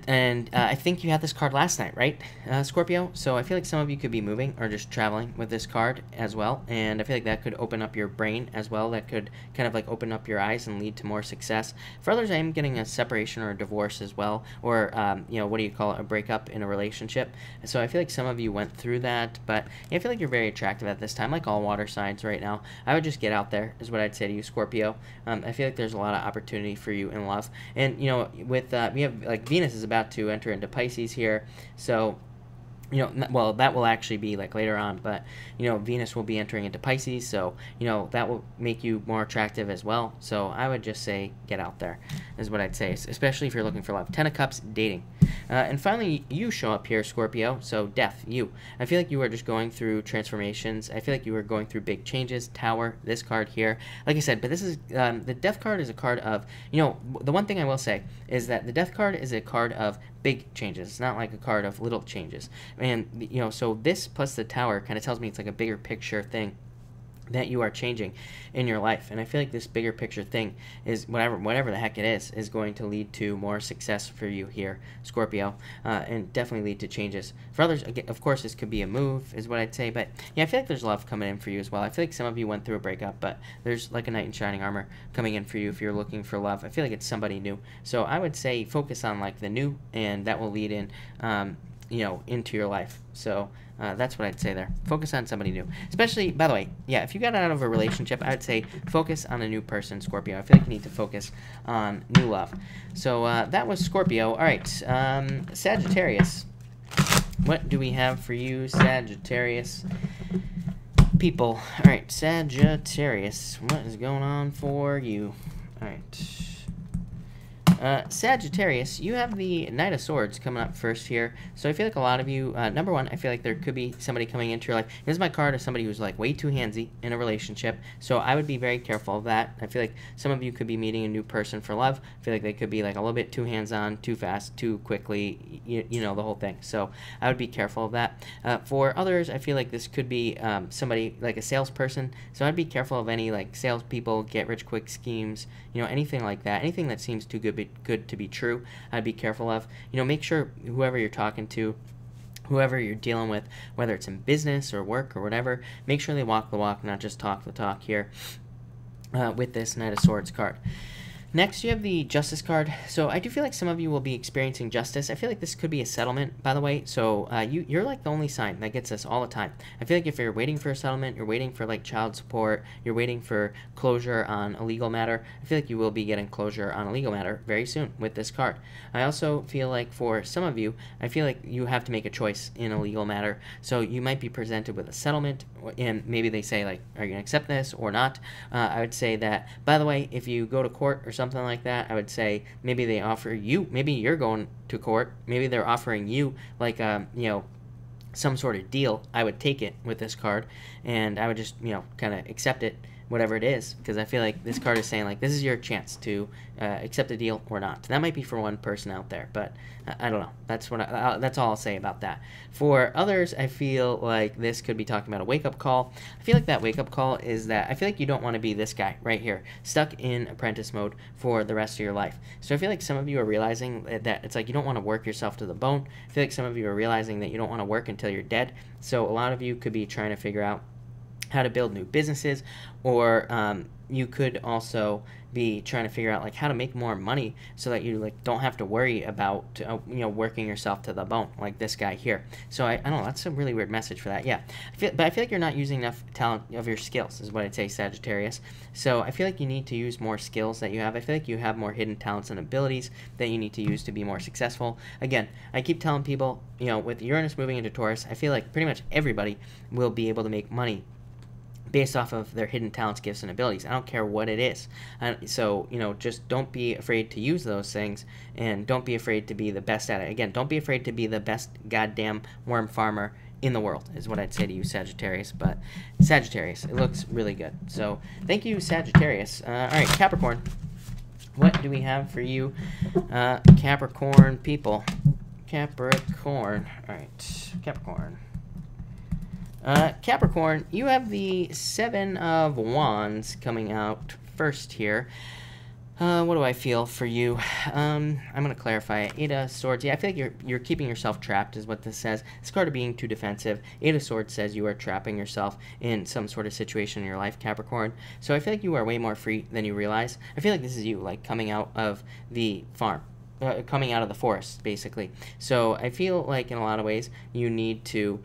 And I think you had this card last night, right, Scorpio? So I feel like some of you could be moving or just traveling with this card as well. And I feel like that could open up your brain as well. That could kind of like open up your eyes and lead to more success. For others, I am getting a separation or a divorce as well. Or, what do you call it? A breakup in a relationship. So I feel like some of you went through that. But I feel like you're very attractive at this time, like all water signs right now. I would just get out there is what I'd say to you, Scorpio. I feel like there's a lot of opportunity for you in love. And, with we have like Venus is about to enter into Pisces here, so well, that will actually be like later on, but Venus will be entering into Pisces, so that will make you more attractive as well. So I would just say get out there is what I'd say, especially if you're looking for love. 10 of Cups, dating. And finally, you show up here, Scorpio. So death, you. I feel like you are just going through transformations. I feel like you are going through big changes. Tower, this card here, like I said, but this is the death card is a card of, the one thing I will say is that the death card is a card of big changes. It's not like a card of little changes. And, so this plus the Tower kind of tells me it's like a bigger picture thing that you are changing in your life. And I feel like this bigger picture thing is whatever the heck it is going to lead to more success for you here, Scorpio, and definitely lead to changes. For others, again, of course, this could be a move is what I'd say, but yeah, I feel like there's love coming in for you as well. I feel like some of you went through a breakup, but there's like a knight in shining armor coming in for you if you're looking for love. I feel like it's somebody new. So I would say focus on like the new, and that will lead in into your life. So that's what I'd say there. Focus on somebody new. Especially, by the way, yeah, if you got out of a relationship, I would say focus on a new person, Scorpio. I feel like you need to focus on new love. So that was Scorpio. All right, Sagittarius. What do we have for you, Sagittarius people? All right, Sagittarius. What is going on for you? All right. Sagittarius, you have the Knight of Swords coming up first here. So I feel like a lot of you, number one, I feel like there could be somebody coming into your life. This is my card of somebody who's like way too handsy in a relationship. So I would be very careful of that. I feel like some of you could be meeting a new person for love. I feel like they could be like a little bit too hands-on, too fast, too quickly, the whole thing. So I would be careful of that. For others, I feel like this could be somebody like a salesperson. So I'd be careful of any like salespeople, get-rich-quick schemes, anything like that. Anything that seems too good to be true, I'd be careful of. Make sure whoever you're talking to, whoever you're dealing with, whether it's in business or work or whatever, make sure they walk the walk, not just talk the talk here with this Knight of Swords card. Next, you have the Justice card. So I do feel like some of you will be experiencing justice. I feel like this could be a settlement, by the way. So you're like the only sign that gets this all the time. I feel like if you're waiting for a settlement, you're waiting for like child support, you're waiting for closure on a legal matter, I feel like you will be getting closure on a legal matter very soon with this card. I also feel like for some of you, I feel like you have to make a choice in a legal matter. So you might be presented with a settlement, and maybe they say like, are you going to accept this or not? I would say that, by the way, if you go to court or something like that, I would say maybe they offer you, maybe you're going to court, maybe they're offering you like some sort of deal. I would take it with this card, and I would just kind of accept it, whatever it is, because I feel like this card is saying like this is your chance to accept a deal or not. That might be for one person out there, but I don't know. That's that's all I'll say about that. For others, I feel like this could be talking about a wake-up call. I feel like that wake-up call is that I feel like you don't want to be this guy right here, stuck in apprentice mode for the rest of your life. So I feel like some of you are realizing that it's like you don't want to work yourself to the bone. I feel like some of you are realizing that you don't want to work until you're dead. So a lot of you could be trying to figure out how to build new businesses, or you could also be trying to figure out like how to make more money so that you like don't have to worry about working yourself to the bone like this guy here. So I don't know, that's a really weird message for that. Yeah, but I feel like you're not using enough talent of your skills is what I'd say, Sagittarius. So I feel like you need to use more skills that you have. I feel like you have more hidden talents and abilities that you need to use to be more successful. Again, I keep telling people, with Uranus moving into Taurus, I feel like pretty much everybody will be able to make money based off of their hidden talents, gifts, and abilities. I don't care what it is. So, just don't be afraid to use those things, and don't be afraid to be the best at it. Again, don't be afraid to be the best goddamn worm farmer in the world, is what I'd say to you, Sagittarius. But Sagittarius, it looks really good. So, thank you, Sagittarius. All right, Capricorn. What do we have for you, Capricorn people? Capricorn. All right, Capricorn. Capricorn, you have the Seven of Wands coming out first here. What do I feel for you? I'm going to clarify it. Eight of Swords. Yeah, I feel like you're keeping yourself trapped is what this says. This card of being too defensive. Eight of Swords says you are trapping yourself in some sort of situation in your life, Capricorn. So I feel like you are way more free than you realize. I feel like this is you, like, coming out of the farm. Coming out of the forest, basically. So I feel like in a lot of ways you need to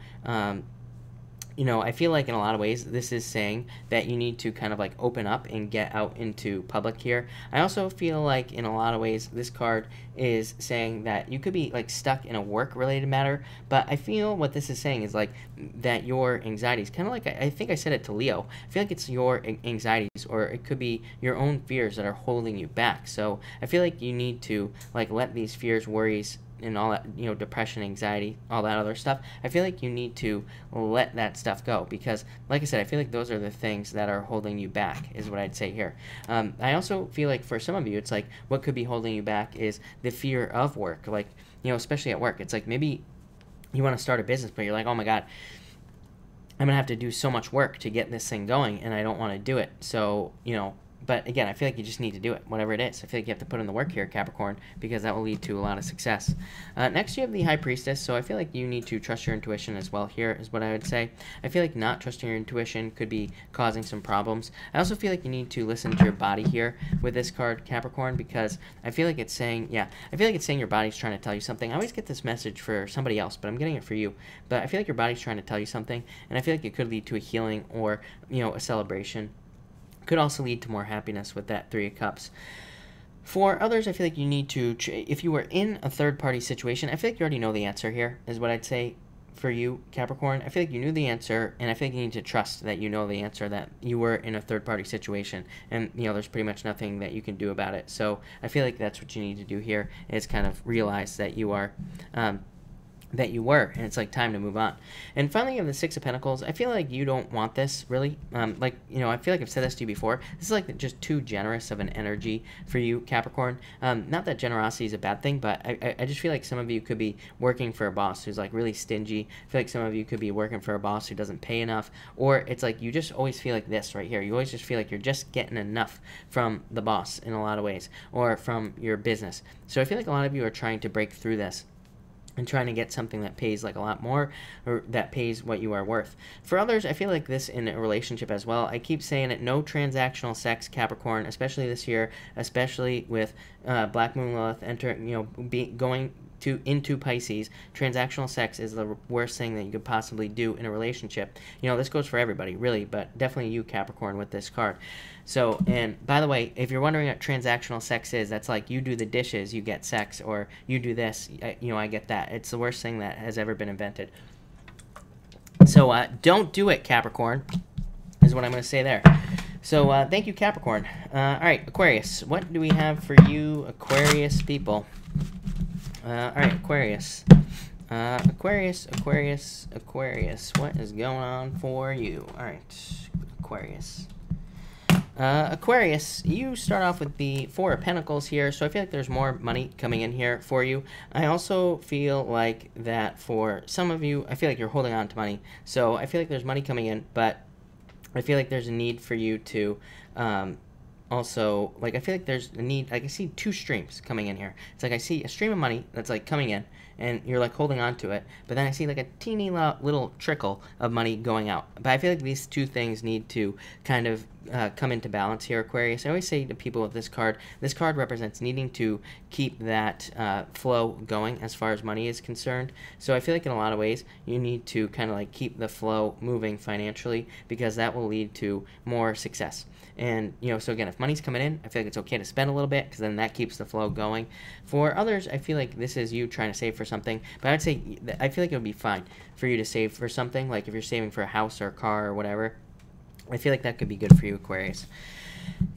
you know, I feel like in a lot of ways this is saying that you need to kind of like open up and get out into public here. I also feel like in a lot of ways this card is saying that you could be like stuck in a work related matter, but I feel what this is saying is like that your anxieties, kind of like I think I said it to Leo, I feel like it's your anxieties, or it could be your own fears that are holding you back. So I feel like you need to like let these fears, worries, and all that, you know, depression, anxiety, all that other stuff, I feel like you need to let that stuff go, because like I said, I feel like those are the things that are holding you back, is what I'd say here. I also feel like for some of you, it's like what could be holding you back is the fear of work, like, you know, especially at work. It's like maybe you want to start a business, but you're like, oh my God, I'm gonna have to do so much work to get this thing going, and I don't want to do it. So, you know, but again, I feel like you just need to do it, whatever it is. I feel like you have to put in the work here, Capricorn, because that will lead to a lot of success. Next, you have the High Priestess, so I feel like you need to trust your intuition as well here, is what I would say. I feel like not trusting your intuition could be causing some problems. I also feel like you need to listen to your body here with this card, Capricorn, because I feel like it's saying, yeah, I feel like it's saying your body's trying to tell you something. I always get this message for somebody else, but I'm getting it for you. But I feel like your body's trying to tell you something, and I feel like it could lead to a healing or, you know, a celebration. Could also lead to more happiness with that Three of Cups. For others, I feel like you need to, if you were in a third-party situation, I feel like you already know the answer here, is what I'd say for you, Capricorn. I feel like you knew the answer, and I feel like you need to trust that you know the answer, that you were in a third-party situation, and, you know, there's pretty much nothing that you can do about it. So I feel like that's what you need to do here, is kind of realize that you are, that you were, and it's like time to move on. And finally, you have the Six of Pentacles. I feel like you don't want this, really. Like, you know, I feel like I've said this to you before. This is like just too generous of an energy for you, Capricorn. Not that generosity is a bad thing, but I just feel like some of you could be working for a boss who's like really stingy. I feel like some of you could be working for a boss who doesn't pay enough, or it's like you just always feel like this right here. You always just feel like you're just getting enough from the boss in a lot of ways, or from your business. So I feel like a lot of you are trying to break through this and trying to get something that pays like a lot more, or that pays what you are worth. For others, I feel like this in a relationship as well. I keep saying it, no transactional sex, Capricorn, especially this year, especially with Black Moon Lilith entering, you know, going into Pisces. Transactional sex is the worst thing that you could possibly do in a relationship. You know, this goes for everybody, really, but definitely you, Capricorn, with this card. So, and by the way, if you're wondering what transactional sex is, that's like you do the dishes, you get sex, or you do this, you know, I get that. It's the worst thing that has ever been invented. So, don't do it, Capricorn, is what I'm going to say there. So, thank you, Capricorn. All right, Aquarius, what do we have for you, Aquarius people? All right, Aquarius. Aquarius, what is going on for you? All right, Aquarius. Aquarius, you start off with the Four of Pentacles here, so I feel like there's more money coming in here for you. I also feel like that for some of you, I feel like you're holding on to money, so I feel like there's money coming in, but I feel like there's a need for you to also, like, I feel like there's a need, like, I see two streams coming in here. It's like I see a stream of money that's, like, coming in, and you're, like, holding on to it, but then I see, like, a teeny little trickle of money going out. But I feel like these two things need to kind of come into balance here, Aquarius. I always say to people with this card represents needing to keep that flow going as far as money is concerned. So I feel like in a lot of ways, you need to kind of, like, keep the flow moving financially, because that will lead to more success. And, you know, so again, if money's coming in, I feel like it's okay to spend a little bit, because then that keeps the flow going. For others, I feel like this is you trying to save for something, but I'd say, I feel like it would be fine for you to save for something, like if you're saving for a house or a car or whatever. I feel like that could be good for you, Aquarius.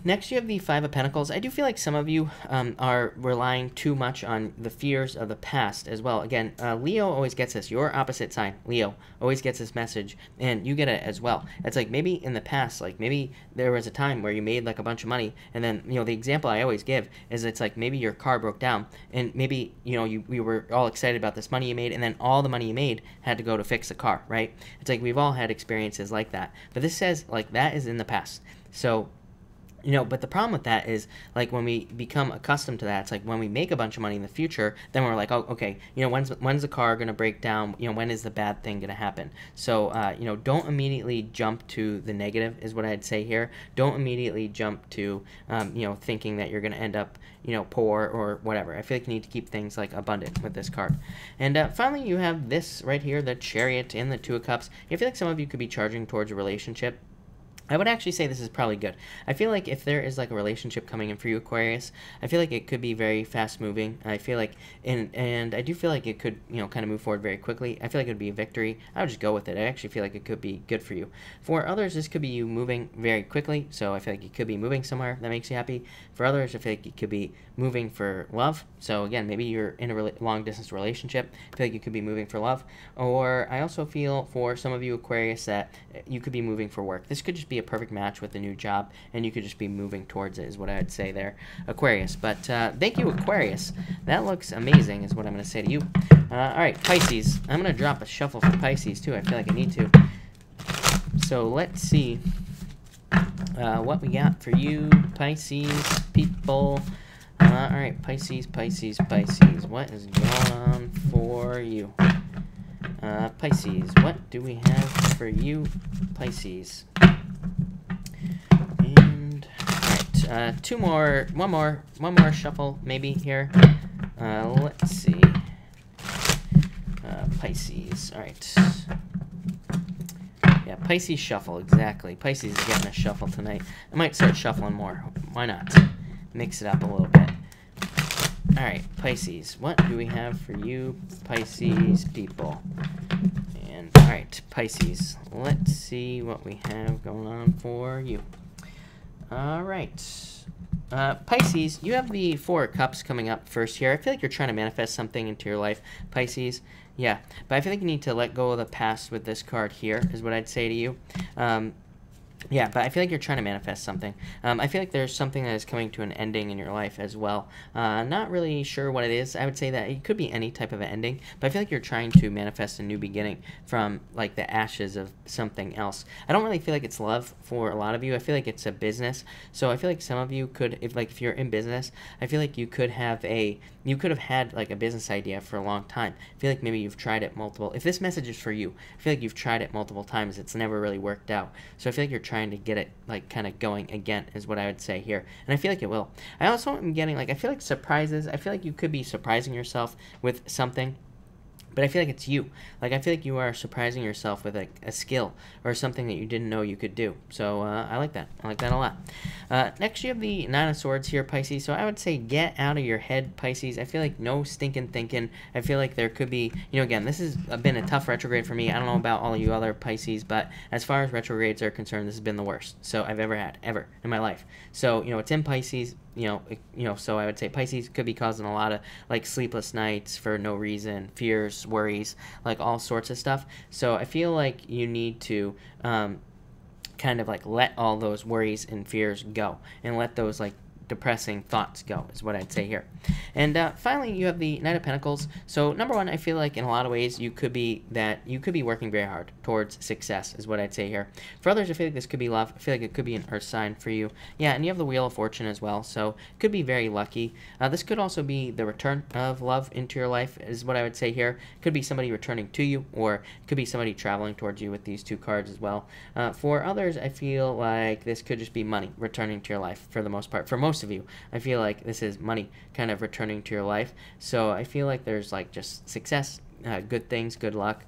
Next, you have the Five of Pentacles. I do feel like some of you are relying too much on the fears of the past as well. Again, Leo always gets this. Your opposite sign, Leo, always gets this message, and you get it as well. It's like maybe in the past, like maybe there was a time where you made like a bunch of money, and then, you know, the example I always give is it's like maybe your car broke down, and maybe, you know, we were all excited about this money you made, and then all the money you made had to go to fix the car, right? It's like we've all had experiences like that. But this says, like, that is in the past. So But the problem with that is, like, when we become accustomed to that, it's like when we make a bunch of money in the future, then we're like, oh, okay, when's the car going to break down? When is the bad thing going to happen? So, don't immediately jump to the negative is what I'd say here. Don't immediately jump to, thinking that you're going to end up, poor or whatever. I feel like you need to keep things, like, abundant with this card. And finally, you have this right here, the Chariot and the Two of Cups. I feel like some of you could be charging towards a relationship. I would actually say this is probably good. I feel like if there is like a relationship coming in for you, Aquarius, I feel like it could be very fast moving. I feel like, and I do feel like it could, kind of move forward very quickly. I feel like it would be a victory. I would just go with it. I actually feel like it could be good for you. For others, this could be you moving very quickly. So I feel like you could be moving somewhere that makes you happy. For others, I feel like you could be moving for love. So again, maybe you're in a long distance relationship. I feel like you could be moving for love. Or I also feel for some of you, Aquarius, that you could be moving for work. This could just be a perfect match with a new job, and you could just be moving towards it is what I would say there, Aquarius. But thank you, Aquarius. That looks amazing is what I'm going to say to you. All right, Pisces. I'm going to drop a shuffle for Pisces, too. I feel like I need to. So let's see what we got for you, Pisces people. All right, Pisces. What is going on for you? Pisces, what do we have for you, Pisces? And all right, one more shuffle maybe here. Let's see. Pisces. All right. Yeah, Pisces shuffle, exactly. Pisces is getting a shuffle tonight. I might start shuffling more. Why not? Mix it up a little bit. All right, Pisces, what do we have for you, Pisces people? And all right, Pisces, let's see what we have going on for you. All right. Pisces, you have the Four of Cups coming up first here. I feel like you're trying to manifest something into your life, Pisces. Yeah, but I feel like you need to let go of the past with this card here, is what I'd say to you. Yeah, but I feel like you're trying to manifest something. I feel like there's something that is coming to an ending in your life as well. Not really sure what it is. I would say that it could be any type of an ending, but I feel like you're trying to manifest a new beginning from like the ashes of something else. I don't really feel like it's love for a lot of you. I feel like it's a business. So I feel like some of you could, if you're in business, I feel like you could have had like a business idea for a long time. I feel like maybe you've tried it multiple. If this message is for you, I feel like you've tried it multiple times. It's never really worked out. So I feel like you're trying to get it like kind of going again is what I would say here, and I feel like it will. I also am getting like, I feel like surprises. I feel like you could be surprising yourself with something, but I feel like it's you. Like, I feel like you are surprising yourself with a skill or something that you didn't know you could do. So I like that. I like that a lot. Next, you have the Nine of Swords here, Pisces. So I would say get out of your head, Pisces. I feel like no stinking thinking. I feel like there could be, again, this has been a tough retrograde for me. I don't know about all of you other Pisces, but as far as retrogrades are concerned, this has been the worst so I've ever had, ever in my life. So, it's in Pisces. So I would say Pisces could be causing a lot of like sleepless nights for no reason, fears, worries, like all sorts of stuff. So I feel like you need to kind of like let all those worries and fears go and let those like depressing thoughts go is what I'd say here. And finally, you have the Knight of Pentacles. So number one, I feel like in a lot of ways you could be working very hard towards success is what I'd say here. For others, I feel like this could be love. I feel like it could be an earth sign for you. Yeah, and you have the Wheel of Fortune as well, so it could be very lucky. This could also be the return of love into your life is what I would say here. It could be somebody returning to you, or it could be somebody traveling towards you with these two cards as well. For others, I feel like this could just be money returning to your life for the most part. For most of you, I feel like this is money kind of returning to your life. So I feel like there's like just success, good things, good luck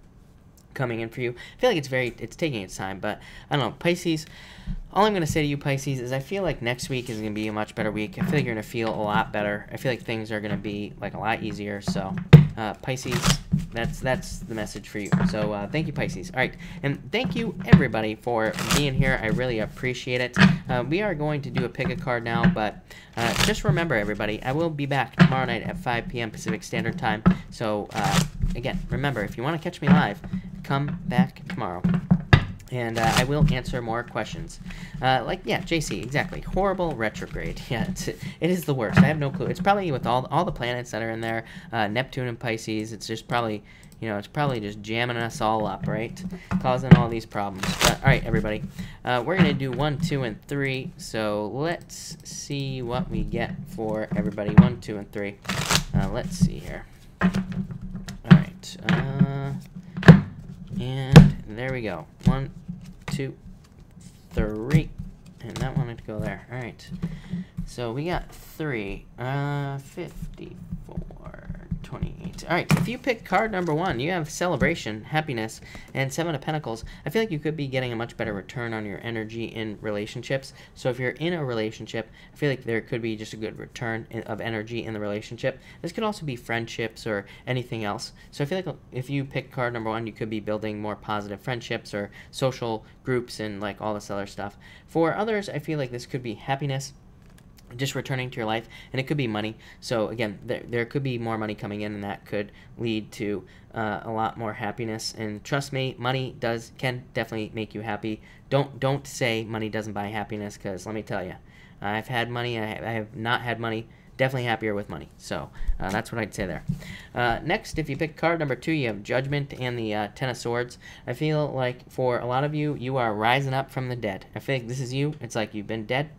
coming in for you. I feel like it's taking its time, but I don't know, Pisces. All I'm going to say to you, Pisces, is I feel like next week is going to be a much better week. I feel like you're going to feel a lot better. I feel like things are going to be like a lot easier. So Pisces, that's the message for you. So thank you, Pisces. All right, and thank you everybody for being here. I really appreciate it. We are going to do a pick a card now, but just remember, everybody, I will be back tomorrow night at 5 p.m. Pacific Standard Time. So again, remember, if you want to catch me live, come back tomorrow. And I will answer more questions. Like, yeah, JC, exactly. Horrible retrograde. Yeah, it is the worst. I have no clue. It's probably with all the planets that are in there, Neptune and Pisces. It's just probably, it's probably just jamming us all up, right? Causing all these problems. But, all right, everybody. We're going to do 1, 2, and 3. So let's see what we get for everybody. 1, 2, and 3. Let's see here. All right. And there we go. 1, 2, 3. And that wanted to go there. All right. So we got 3. 54. 28. All right, if you pick card number 1, you have celebration, happiness, and 7 of Pentacles. I feel like you could be getting a much better return on your energy in relationships. So if you're in a relationship, I feel like there could be just a good return of energy in the relationship. This could also be friendships or anything else. So I feel like if you pick card number 1, you could be building more positive friendships or social groups and like all this other stuff. For others, I feel like this could be happiness, just returning to your life, and it could be money. So again, there could be more money coming in, and that could lead to a lot more happiness. And trust me, money can definitely make you happy. Don't say money doesn't buy happiness, because let me tell you, I've had money, I have not had money. Definitely happier with money. So that's what I'd say there. Next, if you pick card number 2, you have Judgment and the Ten of Swords. I feel like for a lot of you, you are rising up from the dead. I feel like this is you. It's like you've been dead.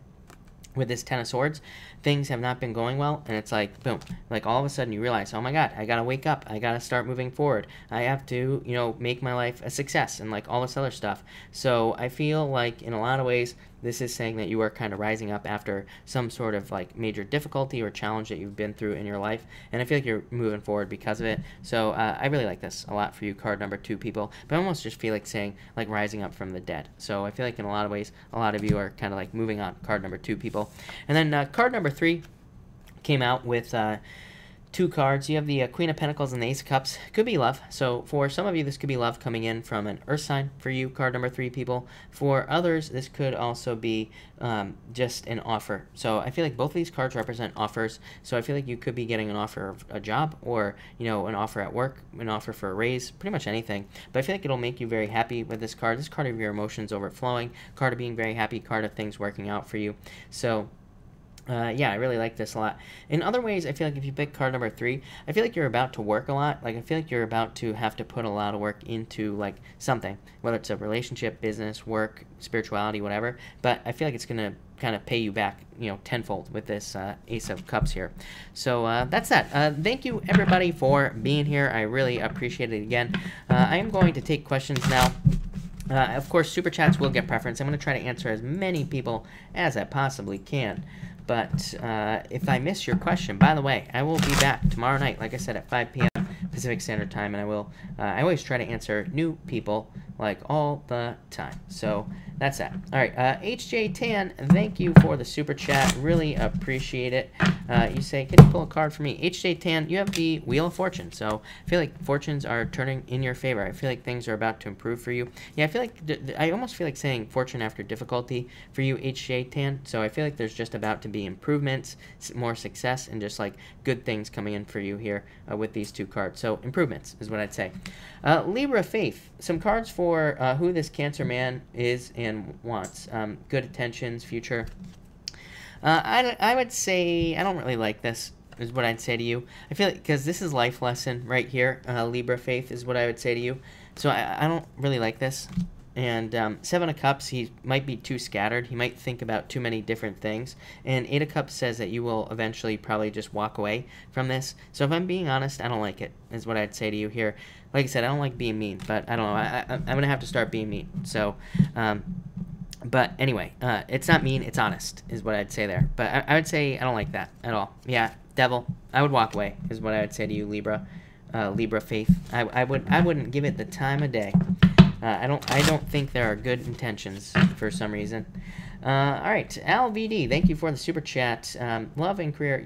With this Ten of Swords, things have not been going well, and it's like, boom, like all of a sudden you realize, oh my God, I gotta wake up, I gotta start moving forward, I have to, make my life a success, and like all this other stuff. So I feel like in a lot of ways, this is saying that you are kind of rising up after some sort of like major difficulty or challenge that you've been through in your life, and I feel like you're moving forward because of it. So I really like this a lot for you, card number 2 people, but I almost just feel like saying like rising up from the dead. So I feel like in a lot of ways, a lot of you are kind of like moving on, card number 2 people. And then card number 3 came out with 2 cards. You have the Queen of Pentacles and the Ace of Cups. Could be love. So for some of you, this could be love coming in from an earth sign for you, card number 3 people. For others, this could also be just an offer. So I feel like both of these cards represent offers. So I feel like you could be getting an offer of a job, or an offer at work, an offer for a raise, pretty much anything. But I feel like it'll make you very happy with this card. This card of your emotions overflowing, card of being very happy, card of things working out for you. So yeah, I really like this a lot. In other ways, I feel like if you pick card number 3, I feel like you're about to work a lot. Like, I feel like you're about to have to put a lot of work into, like, something. Whether it's a relationship, business, work, spirituality, whatever. But I feel like it's going to kind of pay you back, tenfold with this Ace of Cups here. So that's that. Thank you, everybody, for being here. I really appreciate it again. I am going to take questions now. Of course, Super Chats will get preference. I'm going to try to answer as many people as I possibly can. But if I miss your question, by the way, I will be back tomorrow night, like I said, at 5 p.m. Pacific Standard Time, and I always try to answer new people, like, all the time. So that's that. All right, HJ Tan, thank you for the super chat. Really appreciate it. You say, can you pull a card for me? HJ Tan, you have the Wheel of Fortune. So I feel like fortunes are turning in your favor. I feel like things are about to improve for you. Yeah, I feel like, I almost feel like saying fortune after difficulty for you, HJ Tan. So I feel like there's just about to be improvements, more success, and just like good things coming in for you here with these 2 cards. So improvements is what I'd say. Libra Faith, some cards for who this Cancer man is and wants. Good intentions, future. I would say I don't really like this, is what I'd say to you. I feel like, because this is life lesson right here, Libra Faith is what I would say to you. So I don't really like this. And 7 of Cups, he might be too scattered. He might think about too many different things. And 8 of Cups says that you will eventually probably just walk away from this. So if I'm being honest, I don't like it, is what I'd say to you here. Like I said, I don't like being mean, but I don't know. I'm going to have to start being mean. So, but anyway, it's not mean, it's honest, is what I'd say there. But I would say I don't like that at all. Yeah, Devil, I would walk away, is what I would say to you, Libra. Libra Faith. I wouldn't give it the time of day. I don't think there are good intentions for some reason. All right, LVD, thank you for the super chat. Love and career,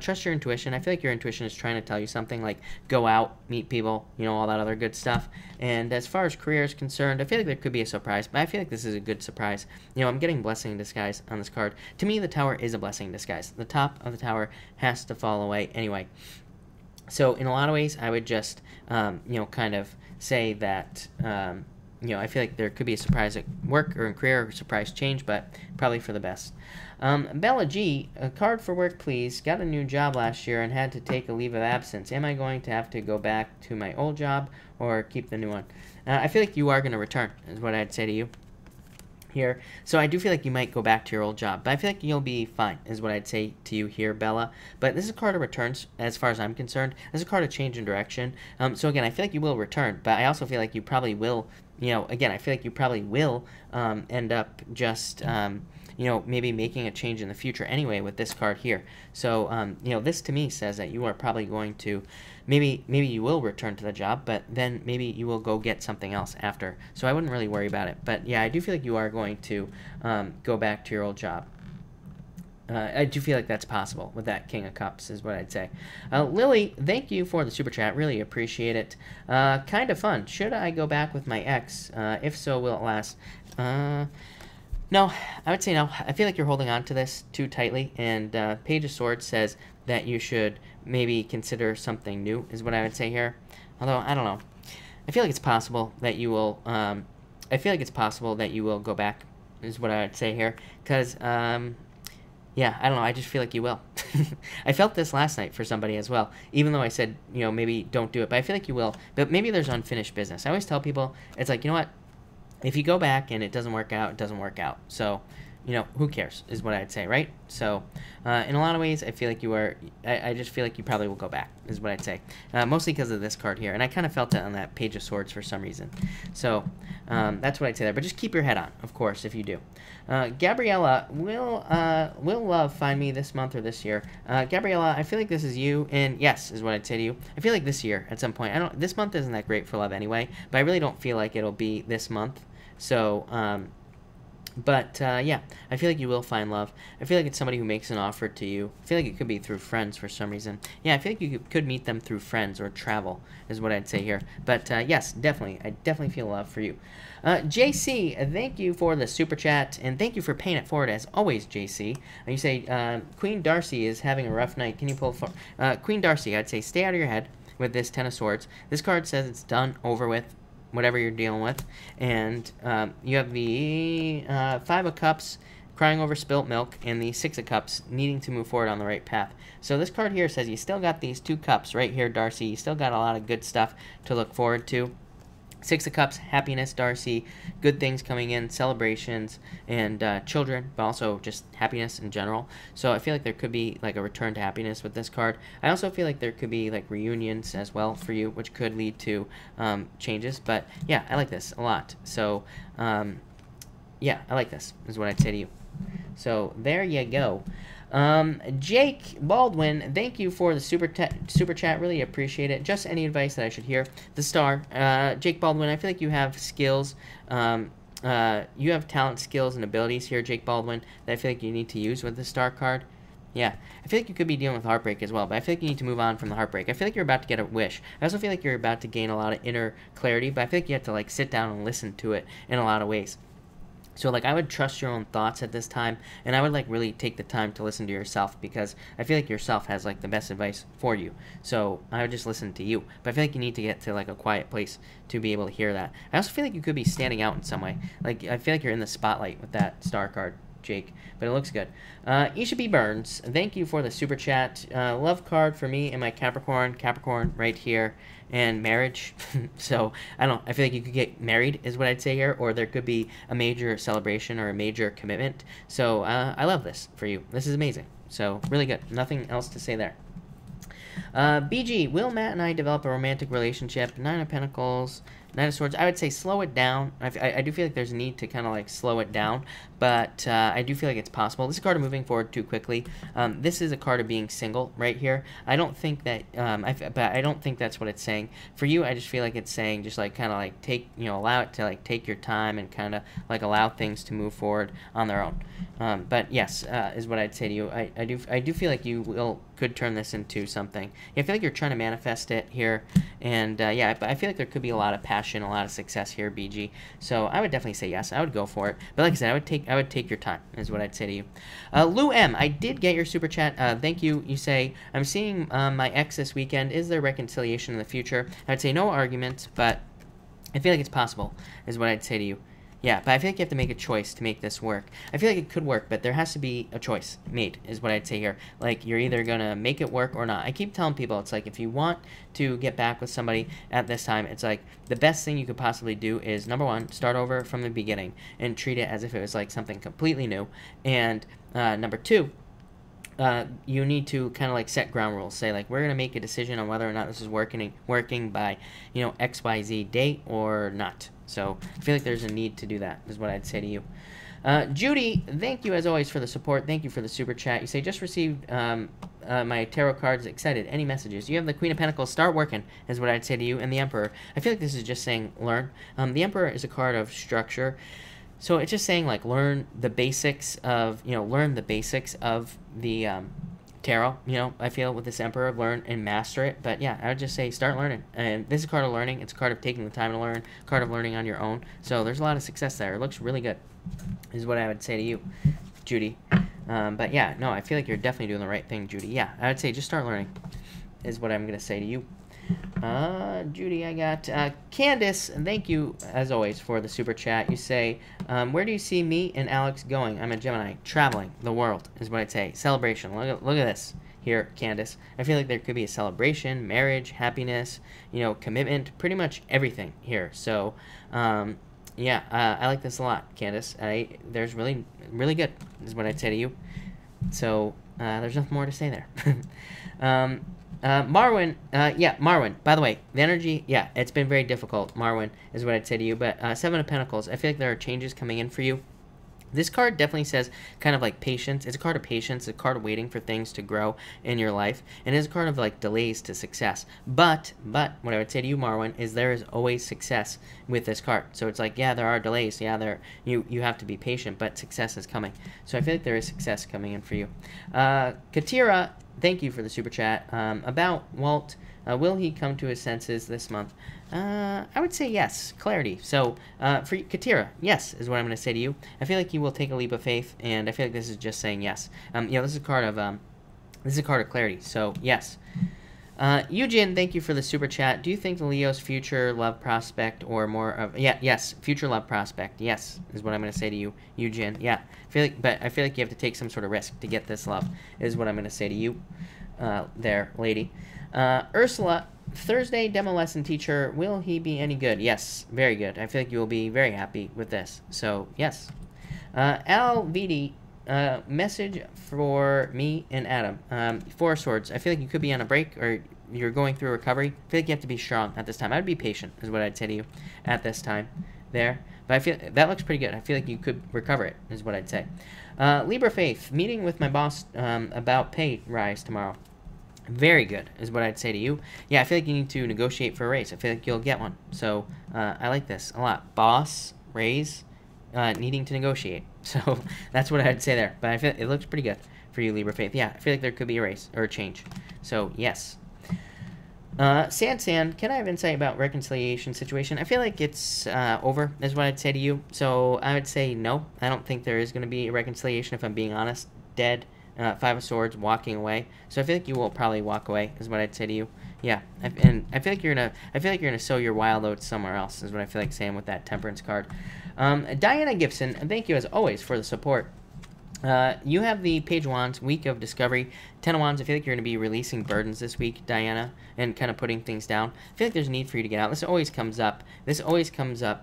trust your intuition. I feel like your intuition is trying to tell you something, like go out, meet people, all that other good stuff. And as far as career is concerned, I feel like there could be a surprise, but I feel like this is a good surprise. I'm getting blessing in disguise on this card. To me, the Tower is a blessing in disguise. The top of the Tower has to fall away anyway. So in a lot of ways, I would just, kind of say that you know, I feel like there could be a surprise at work or in career or a surprise change, but probably for the best. Bella G, a card for work, please. Got a new job last year and had to take a leave of absence. Am I going to have to go back to my old job or keep the new one? I feel like you are going to return, is what I'd say to you here. So I do feel like you might go back to your old job, but I feel like you'll be fine, is what I'd say to you here, Bella. But this is a card of returns, as far as I'm concerned. This is a card of change in direction. So again, I feel like you will return, but I also feel like you probably will, you know, again, I feel like you probably will end up just, you know, maybe making a change in the future anyway with this card here. So, you know, this to me says that you are probably going to, maybe you will return to the job, but then maybe you will go get something else after. So I wouldn't really worry about it. But yeah, I do feel like you are going to go back to your old job. I do feel like that's possible with that King of Cups, is what I'd say. Lily, thank you for the super chat. Really appreciate it. Kind of fun. Should I go back with my ex? If so, will it last? No, I would say no. I feel like you're holding on to this too tightly, and Page of Swords says that you should maybe consider something new, is what I would say here. Although, I don't know. I feel like it's possible that you will, I feel like it's possible that you will go back, is what I would say here. Because, yeah, I don't know. I just feel like you will. I felt this last night for somebody as well, even though I said, you know, maybe don't do it. But I feel like you will. But maybe there's unfinished business. I always tell people, it's like, you know what? If you go back and it doesn't work out, it doesn't work out. So, you know, who cares, is what I'd say, right? So, in a lot of ways, I feel like you are, I just feel like you probably will go back, is what I'd say. Mostly because of this card here. And I kind of felt it on that Page of Swords for some reason. So, that's what I'd say there. But just keep your head on, of course, if you do. Gabriella, will love find me this month or this year? Gabriella, I feel like this is you, and yes, is what I'd say to you. I feel like this year, at some point. This month isn't that great for love anyway, but I really don't feel like it'll be this month. So, yeah, I feel like you will find love. I feel like it's somebody who makes an offer to you. I feel like it could be through friends for some reason. Yeah, I feel like you could meet them through friends or travel, is what I'd say here. But, yes, definitely. I definitely feel love for you. JC, thank you for the super chat, and thank you for paying it forward, as always, JC. You say, Queen Darcy is having a rough night. Can you pull for Queen Darcy, I'd say stay out of your head with this Ten of Swords. This card says it's done, over with, whatever you're dealing with. And you have the Five of Cups, crying over spilt milk, and the Six of Cups, needing to move forward on the right path. So this card here says you still got these two cups right here, Darcy. You still got a lot of good stuff to look forward to. Six of Cups, happiness, Darcy, good things coming in, celebrations, and children, but also just happiness in general. So I feel like there could be like a return to happiness with this card. I also feel like there could be like reunions as well for you, which could lead to changes. But yeah, I like this a lot. So yeah, I like this, is what I'd say to you. So there you go. Jake Baldwin, thank you for the super chat. Really appreciate it. Just any advice that I should hear. The star, Jake Baldwin, I feel like you have skills. You have talent, skills, and abilities here, Jake Baldwin, that I feel like you need to use with the star card. Yeah, I feel like you could be dealing with heartbreak as well, but I feel like you need to move on from the heartbreak. I feel like you're about to get a wish. I also feel like you're about to gain a lot of inner clarity, but I feel like you have to like sit down and listen to it in a lot of ways. So, like, I would trust your own thoughts at this time, and I would, like, really take the time to listen to yourself, because I feel like yourself has, like, the best advice for you. So, I would just listen to you. But I feel like you need to get to, like, a quiet place to be able to hear that. I also feel like you could be standing out in some way. Like, I feel like you're in the spotlight with that star card, Jake, but it looks good. Isha B. Burns, thank you for the super chat. Love card for me and my Capricorn right here, and marriage. So I feel like you could get married, is what I'd say here, or there could be a major celebration or a major commitment. So I love this for you. This is amazing. So really good. Nothing else to say there. BG, will Matt and I develop a romantic relationship? Nine of Pentacles, Knight of Swords. I would say slow it down. I do feel like there's a need to kind of like slow it down, but I do feel like it's possible. This is a card of moving forward too quickly. This is a card of being single right here. I don't think that, but I don't think that's what it's saying. For you, I just feel like it's saying just like kind of like take, allow it to like take your time and kind of like allow things to move forward on their own. But yes, is what I'd say to you. I do feel like you could turn this into something. Yeah, I feel like you're trying to manifest it here, and yeah, I feel like there could be a lot of passion, a lot of success here, BG. So I would definitely say yes. I would go for it. But like I said, I would take your time, is what I'd say to you. Lou M, I did get your super chat. Thank you. You say, I'm seeing my ex this weekend. Is there reconciliation in the future? I would say no argument, but I feel like it's possible, is what I'd say to you. Yeah, but I feel like you have to make a choice to make this work. I feel like it could work, but there has to be a choice made, is what I'd say here. Like, you're either going to make it work or not. I keep telling people, it's like, if you want to get back with somebody at this time, it's like, the best thing you could possibly do is, number one, start over from the beginning and treat it as if it was like something completely new. And number two, you need to kind of like set ground rules. Say like, we're going to make a decision on whether or not this is working by, you know, XYZ date or not. So I feel like there's a need to do that, is what I'd say to you. Judy, thank you as always for the support. Thank you for the super chat. You say, just received my tarot cards. Excited. Any messages? You have the Queen of Pentacles. Start working, is what I'd say to you. And the Emperor. I feel like this is just saying learn. The Emperor is a card of structure. So it's just saying, like, learn the basics of, you know, learn the basics of the tarot, you know, I feel with this Emperor, learn and master it. But yeah, I would just say start learning. And this is a card of learning. It's a card of taking the time to learn, card of learning on your own. So there's a lot of success there. It looks really good, is what I would say to you, Judy. But yeah, no, I feel like you're definitely doing the right thing, Judy. Yeah, I would say just start learning, is what I'm going to say to you. Judy, I got Candace, thank you as always for the super chat. You say, where do you see me and Alex going? I'm a Gemini. Traveling the world, is what I'd say. Celebration. Look at this here, Candace. I feel like there could be a celebration, marriage, happiness, you know, commitment, pretty much everything here. So yeah, I like this a lot, Candace. There's really good, is what I'd say to you. So there's nothing more to say there. Marwin, yeah, Marwin, by the way, the energy, yeah, it's been very difficult, Marwin, is what I'd say to you, but Seven of Pentacles, I feel like there are changes coming in for you. This card definitely says kind of like patience. It's a card of patience, a card of waiting for things to grow in your life, and it's a card of like delays to success. But what I would say to you, Marwin, is there is always success with this card. So it's like, yeah, there are delays, yeah, you have to be patient, but success is coming. So I feel like there is success coming in for you. Katira, thank you for the super chat. About Walt, will he come to his senses this month? I would say yes. Clarity. So for Katira, yes, is what I'm going to say to you. I feel like he will take a leap of faith, and I feel like this is just saying yes. You know, this is a card of clarity. So yes. Eugene, thank you for the super chat. Do you think the Leo's future love prospect or more of yes, future love prospect? Yes, is what I'm going to say to you, Eugene. Yeah, I feel like you have to take some sort of risk to get this love, is what I'm going to say to you, there, lady. Ursula, Thursday demo lesson teacher. Will he be any good? Yes, very good. I feel like you will be very happy with this. So yes. LVD. Message for me and Adam. Four of Swords. I feel like you could be on a break or you're going through recovery. I feel like you have to be strong at this time. I'd be patient, is what I'd say to you at this time there. But I feel that looks pretty good. I feel like you could recover it, is what I'd say. Libra Faith. Meeting with my boss about pay rise tomorrow. Very good, is what I'd say to you. Yeah, I feel like you need to negotiate for a raise. I feel like you'll get one. So I like this a lot. Boss, raise, needing to negotiate. So that's what I'd say there. But I feel it looks pretty good for you, Libra Faith. Yeah, I feel like there could be a raise or a change. So yes. San, can I have insight about reconciliation situation? I feel like it's over, is what I'd say to you. So I would say no. I don't think there is going to be a reconciliation, if I'm being honest. Dead. Five of Swords, walking away. So I feel like you will probably walk away, is what I'd say to you. Yeah, and I feel like you're gonna sow your wild oats somewhere else, is what I feel like saying with that Temperance card. Diana Gibson, thank you as always for the support. You have the Page of Wands, week of discovery. Ten of Wands, I feel like you're going to be releasing burdens this week, Diana, and kind of putting things down. I feel like there's a need for you to get out. This always comes up. This always comes up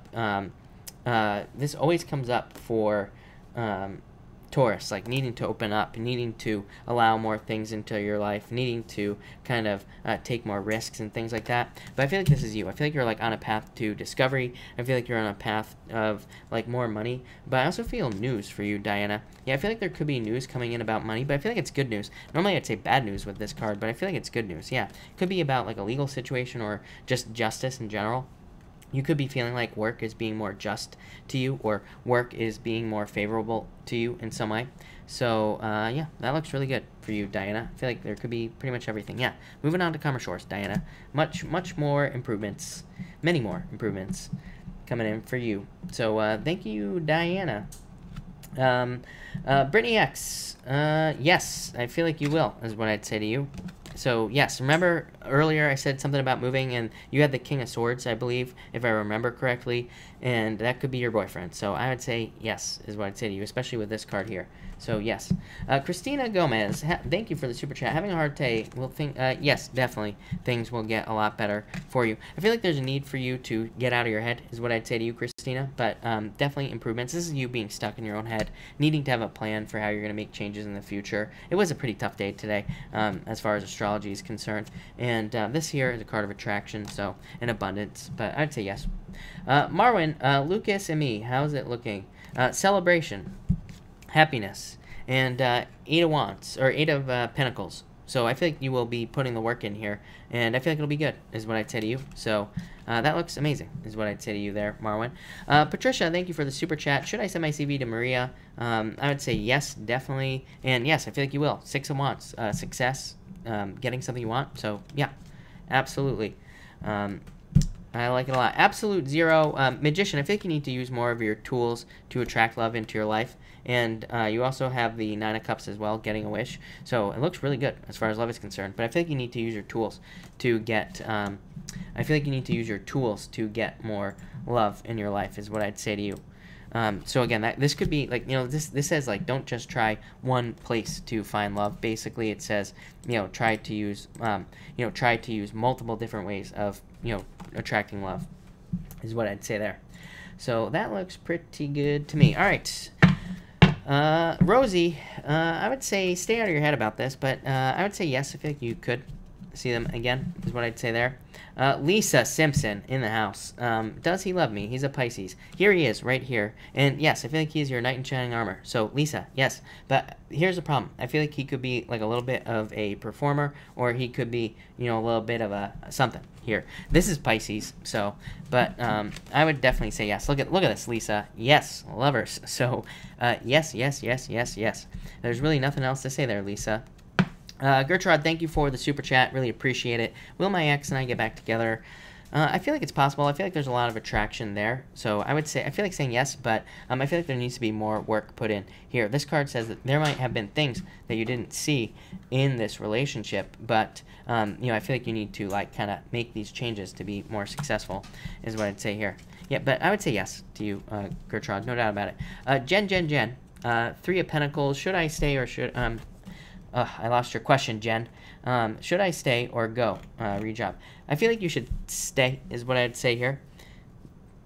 for Taurus, like needing to open up, needing to allow more things into your life, needing to kind of take more risks and things like that. But I feel like this is you. I feel like you're like on a path to discovery. I feel like you're on a path of like more money. But I also feel news for you, Diana. Yeah, I feel like there could be news coming in about money, but I feel like it's good news. Normally I'd say bad news with this card, but I feel like it's good news. Yeah, it could be about like a legal situation or just justice in general. You could be feeling like work is being more just to you, or work is being more favorable to you in some way. So, yeah, that looks really good for you, Diana. I feel like there could be pretty much everything. Yeah, moving on to Commerce Shores, Diana. Much more improvements. Many more improvements coming in for you. So, thank you, Diana. Brittany X. Yes, I feel like you will, is what I'd say to you. So yes, remember earlier I said something about moving, and you had the King of Swords, I believe, if I remember correctly, and that could be your boyfriend. So I would say yes is what I'd say to you, especially with this card here. So yes. Christina Gomez, thank you for the super chat. Having a hard day, yes, definitely things will get a lot better for you. I feel like there's a need for you to get out of your head is what I'd say to you, Christina, but definitely improvements. This is you being stuck in your own head, needing to have a plan for how you're going to make changes in the future. It was a pretty tough day today as far as astrology is concerned, and this here is a card of attraction, so an abundance, but I'd say yes. Marwin, Lucas, and me, how's it looking? Celebration, happiness, and 8 of Wands, or 8 of Pentacles. So I feel like you will be putting the work in here, and I feel like it'll be good, is what I'd say to you. So that looks amazing, is what I'd say to you there, Marwin. Patricia, thank you for the super chat. Should I send my CV to Maria? I would say yes, definitely, and yes, I feel like you will. 6 of Wands, success, getting something you want. So yeah, absolutely. I like it a lot. Absolute Zero, Magician, I feel like you need to use more of your tools to attract love into your life. And you also have the 9 of Cups as well, getting a wish. So it looks really good as far as love is concerned. But I feel like you need to use your tools to get, more love in your life is what I'd say to you. So again, this could be like, this says like, don't just try one place to find love. Basically it says, try to use multiple different ways of, attracting love is what I'd say there. So that looks pretty good to me. All right. Rosie, I would say stay out of your head about this, but I would say yes, I feel like you could see them again, is what I'd say there. Lisa Simpson in the house. Does he love me? He's a Pisces. Here he is, right here. And yes, I feel like he's your knight in shining armor. So Lisa, yes. But here's the problem. I feel like he could be like a little bit of a performer, or he could be, a little bit of a something here. This is Pisces, so, but I would definitely say yes. Look at this, Lisa. Yes, lovers. So yes, yes, yes, yes, yes. There's really nothing else to say there, Lisa. Gertrude, thank you for the super chat. Really appreciate it. Will my ex and I get back together? I feel like it's possible. I feel like there's a lot of attraction there. So I feel like saying yes, but I feel like there needs to be more work put in here. This card says that there might have been things that you didn't see in this relationship, but I feel like you need to like kind of make these changes to be more successful, is what I'd say here. Yeah, but I would say yes to you, Gertrude, no doubt about it. Jen, 3 of Pentacles. Should I stay or should I lost your question, Jen. Should I stay or go? Rejob. I feel like you should stay, is what I'd say here.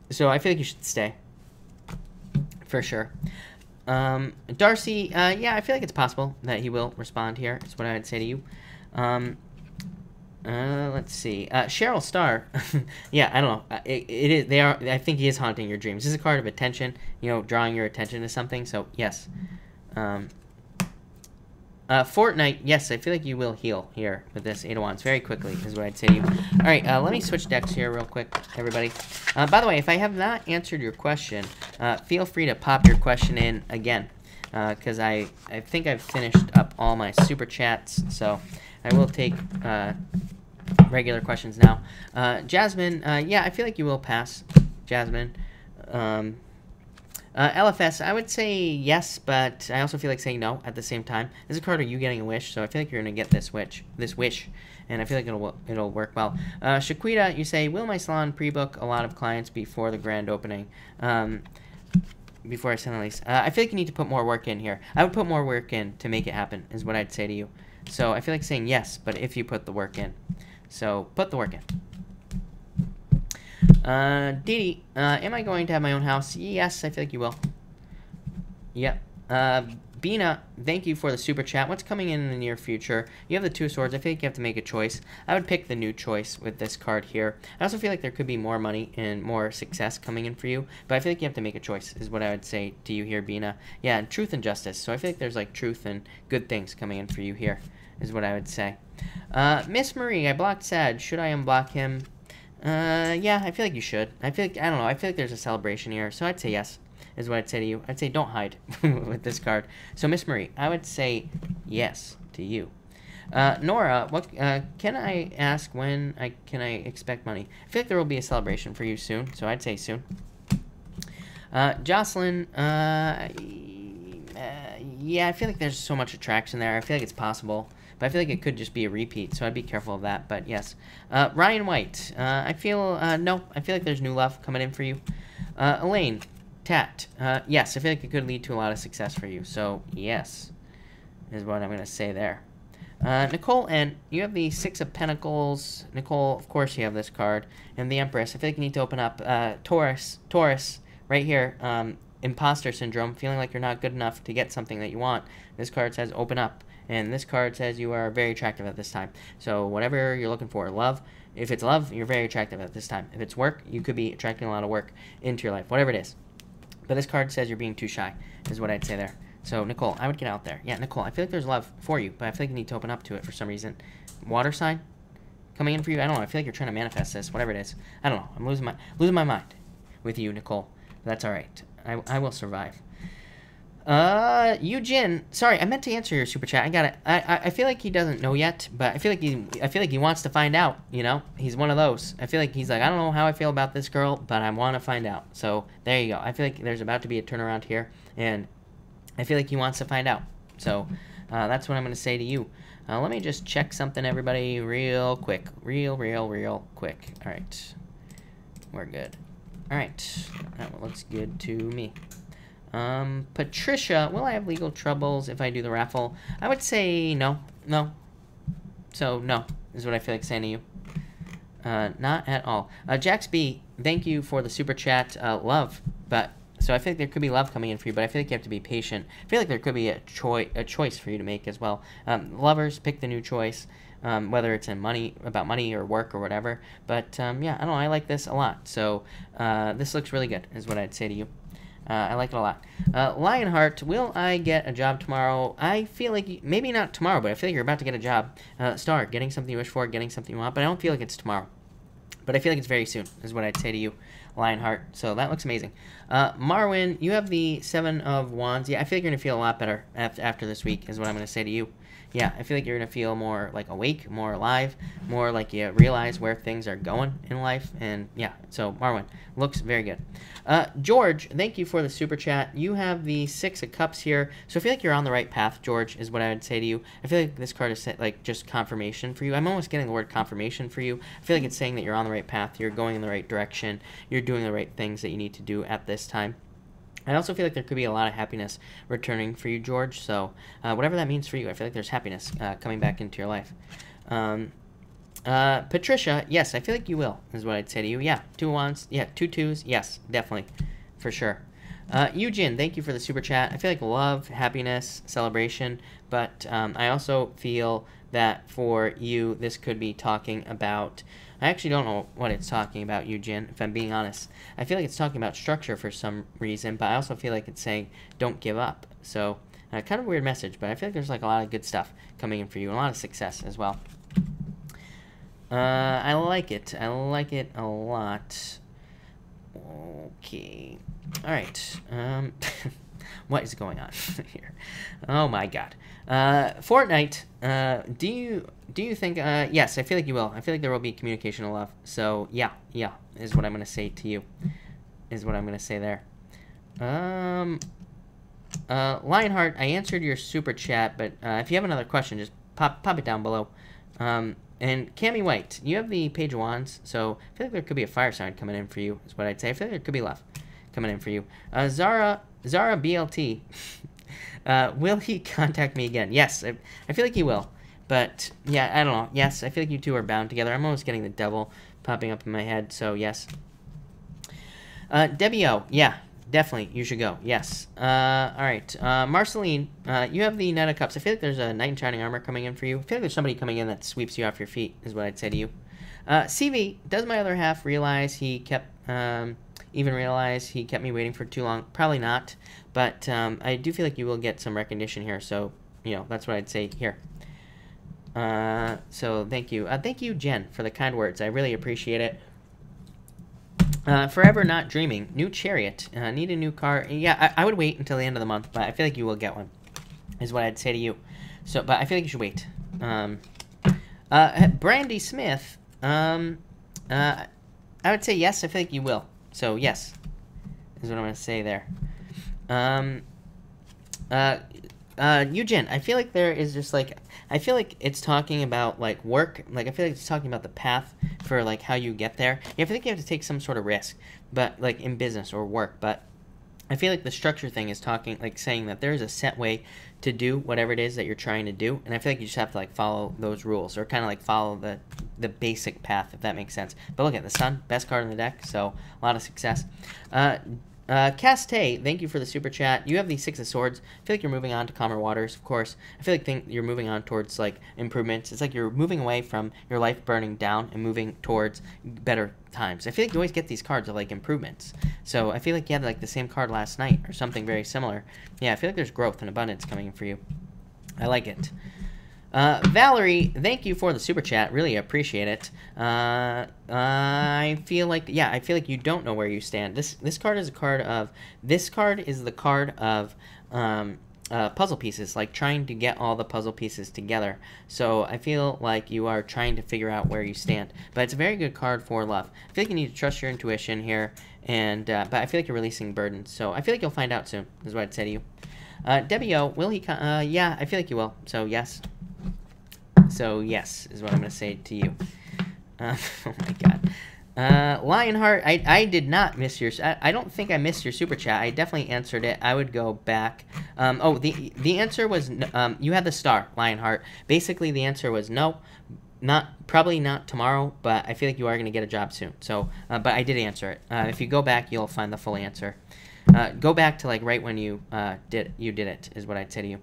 So I feel like you should stay. For sure. Darcy, yeah, I feel like it's possible that he will respond here, is what I would say to you. Let's see. Cheryl Starr. Yeah, I don't know. It is. I think he is haunting your dreams. This is a card of attention, drawing your attention to something. So, yes. Fortnite, yes, I feel like you will heal here with this 8 of Wands very quickly, is what I'd say to you. All right, let me switch decks here real quick, everybody. By the way, if I have not answered your question, feel free to pop your question in again, because I think I've finished up all my super chats, so I will take regular questions now. Jasmine, yeah, I feel like you will pass, Jasmine. LFS, I would say yes, but I also feel like saying no at the same time. This is a card of you getting a wish, so I feel like you're going to get this wish, and I feel like it'll work well. Shaquita, you say, will my salon pre-book a lot of clients before the grand opening? Before I send a lease. I feel like you need to put more work in here. I would put more work in to make it happen, is what I'd say to you. So I feel like saying yes, but if you put the work in. So put the work in. Didi, am I going to have my own house? Yes, I feel like you will. Yep. Bina, thank you for the super chat. What's coming in the near future? You have the 2 of Swords. I feel like you have to make a choice. I would pick the new choice with this card here. I also feel like there could be more money and more success coming in for you, but I feel like you have to make a choice, is what I would say to you here, Bina. Yeah, and truth and justice. So I feel like there's like truth and good things coming in for you here, is what I would say. Miss Marie, I blocked Sag. Should I unblock him? Yeah, I feel like you should. I feel like, I don't know, I feel like there's a celebration here, so I'd say yes, is what I'd say to you. I'd say don't hide with this card. So, Miss Marie, I would say yes to you. Nora, what can I ask when can I expect money? I feel like there will be a celebration for you soon, so I'd say soon. Jocelyn, Yeah, I feel like there's so much attraction there. I feel like it's possible, but I feel like it could just be a repeat, so I'd be careful of that. But yes, Ryan White. I feel no. I feel like there's new love coming in for you. Elaine, Tat. Yes, I feel like it could lead to a lot of success for you. So yes, is what I'm gonna say there. Nicole, and you have the Six of Pentacles. Nicole, of course, you have this card, and the Empress. I feel like you need to open up Taurus, right here. Imposter syndrome, feeling like you're not good enough to get something that you want. This card says open up, and this card says you are very attractive at this time. So whatever you're looking for, love. If it's love, you're very attractive at this time. If it's work, you could be attracting a lot of work into your life, whatever it is. But this card says you're being too shy, is what I'd say there. So, Nicole, I would get out there. Yeah, Nicole, I feel like there's love for you, but I feel like you need to open up to it for some reason. Water sign coming in for you. I don't know. I feel like you're trying to manifest this, whatever it is. I don't know. I'm losing my mind with you, Nicole. That's all right. I will survive. Eugene, sorry, I meant to answer your super chat. I got it. I feel like he doesn't know yet, but I feel like he wants to find out. You know, he's one of those. I feel like he's like, I don't know how I feel about this girl, but I want to find out. So there you go. I feel like there's about to be a turnaround here, and I feel like he wants to find out. So that's what I'm going to say to you. Let me just check something, everybody, real quick. Real quick. All right. We're good. All right. That looks good to me. Patricia, will I have legal troubles if I do the raffle? I would say no. No. So, no, is what I feel like saying to you. Not at all. Jax B, thank you for the super chat. Love, but... So I feel like there could be love coming in for you, but I feel like you have to be patient. I feel like there could be a choice for you to make as well. Lovers, pick the new choice, whether it's about money or work or whatever. But yeah, I don't know. I like this a lot. So this looks really good, is what I'd say to you. I like it a lot. Lionheart, will I get a job tomorrow? I feel like maybe not tomorrow, but I feel like you're about to get a job. Star, getting something you wish for, getting something you want, but I don't feel like it's tomorrow. But I feel like it's very soon, is what I'd say to you, Lionheart. So that looks amazing. Marwin, you have the Seven of Wands. Yeah, I feel like you're going to feel a lot better after this week, is what I'm going to say to you. Yeah, I feel like you're going to feel more like awake, more alive, more like you realize where things are going in life. And yeah, so Marwin, looks very good. George, thank you for the super chat. You have the Six of Cups here. So I feel like you're on the right path, George, is what I would say to you. I feel like this card is like just confirmation for you. I'm almost getting the word confirmation for you. I feel like it's saying that you're on the right path. You're going in the right direction. You're doing the right things that you need to do at this time. I also feel like there could be a lot of happiness returning for you, George. So whatever that means for you, I feel like there's happiness coming back into your life. Patricia, yes, I feel like you will, is what I'd say to you. Yeah, 2 wands. Yeah, 2 twos. Yes, definitely. For sure. Eugene, thank you for the super chat. I feel like love, happiness, celebration. But I also feel that for you, this could be talking about... I actually don't know what it's talking about, Eugene, if I'm being honest. I feel like it's talking about structure for some reason, but I also feel like it's saying don't give up. So, kind of a weird message, but I feel like there's like a lot of good stuff coming in for you, and a lot of success as well. I like it. I like it a lot. Okay. All right. What is going on here? Oh my God. Fortnite. Do you think? Yes, I feel like you will. I feel like there will be communication of love. So yeah, is what I'm gonna say to you. Is what I'm gonna say there. Lionheart, I answered your super chat, but if you have another question, just pop it down below. And Cammy White, you have the Page of Wands, so I feel like there could be a fire sign coming in for you, is what I'd say. I feel like there could be love coming in for you. Zara BLT, will he contact me again? Yes, I feel like he will. But, yeah, I don't know. Yes, I feel like you two are bound together. I'm almost getting the devil popping up in my head, so yes. Debbie O, yeah, definitely, you should go. Yes. All right. Marceline, you have the Knight of Cups. I feel like there's a Knight in Shining Armor coming in for you. I feel like there's somebody coming in that sweeps you off your feet, is what I'd say to you. CV, does my other half realize he kept... realize he kept me waiting for too long? Probably not, but I do feel like you will get some recognition here, so, you know, that's what I'd say here. So thank you. Thank you, Jen, for the kind words. I really appreciate it. Forever Not Dreaming. New Chariot. Need a new car. Yeah, I would wait until the end of the month, but I feel like you will get one, is what I'd say to you. So, but I feel like you should wait. Brandy Smith. I would say yes. I feel like you will. So, yes, is what I'm going to say there. Eugen, I feel like there is just like, I feel like it's talking about like work. Like I feel like it's talking about the path for like how you get there. Yeah, I feel like you have to take some sort of risk, but like in business or work. But I feel like the structure thing is talking like saying that there's a set way to do whatever it is that you're trying to do, and I feel like you just have to like follow those rules or kind of like follow the basic path, if that makes sense. But look at the Sun, best card in the deck, so a lot of success. Castay, thank you for the super chat. You have the Six of Swords. I feel like you're moving on to calmer waters, of course. I feel like you're moving on towards like improvements. It's like you're moving away from your life burning down and moving towards better times. I feel like you always get these cards of like improvements. So I feel like you had like the same card last night or something very similar. Yeah, I feel like there's growth and abundance coming in for you. I like it. Valerie, thank you for the super chat. Really appreciate it. I feel like, yeah, I feel like you don't know where you stand. This card is a card of, this card is the card of puzzle pieces, like trying to get all the puzzle pieces together. So I feel like you are trying to figure out where you stand. But it's a very good card for love. I feel like you need to trust your intuition here, and but I feel like you're releasing burdens. So I feel like you'll find out soon, is what I'd say to you. Debbie O, will he come? Yeah, I feel like you will. So yes. So yes, is what I'm going to say to you. Oh my god. Lionheart, I did not miss your... I don't think I missed your super chat. I definitely answered it. I would go back. Oh, the answer was... you had the star, Lionheart. Basically, the answer was no. Probably not tomorrow, but I feel like you are going to get a job soon. So, but I did answer it. If you go back, you'll find the full answer. Go back to like right when you did it, is what I'd say to you.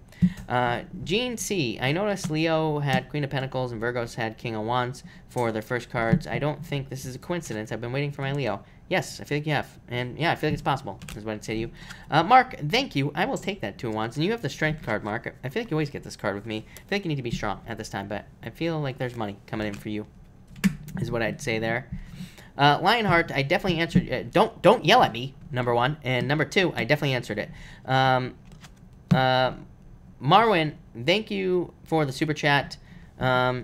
Gene C, I noticed Leo had Queen of Pentacles and Virgos had King of Wands for their first cards. I don't think this is a coincidence. I've been waiting for my Leo. Yes, I feel like you have. And yeah, I feel like it's possible, is what I'd say to you. Mark, thank you. I will take that 2 of Wands. And you have the Strength card, Mark. I feel like you always get this card with me. I feel like you need to be strong at this time, but I feel like there's money coming in for you, is what I'd say there. Lionheart, I definitely answered. Don't yell at me, number 1. And number 2, I definitely answered it. Marwin, thank you for the super chat. I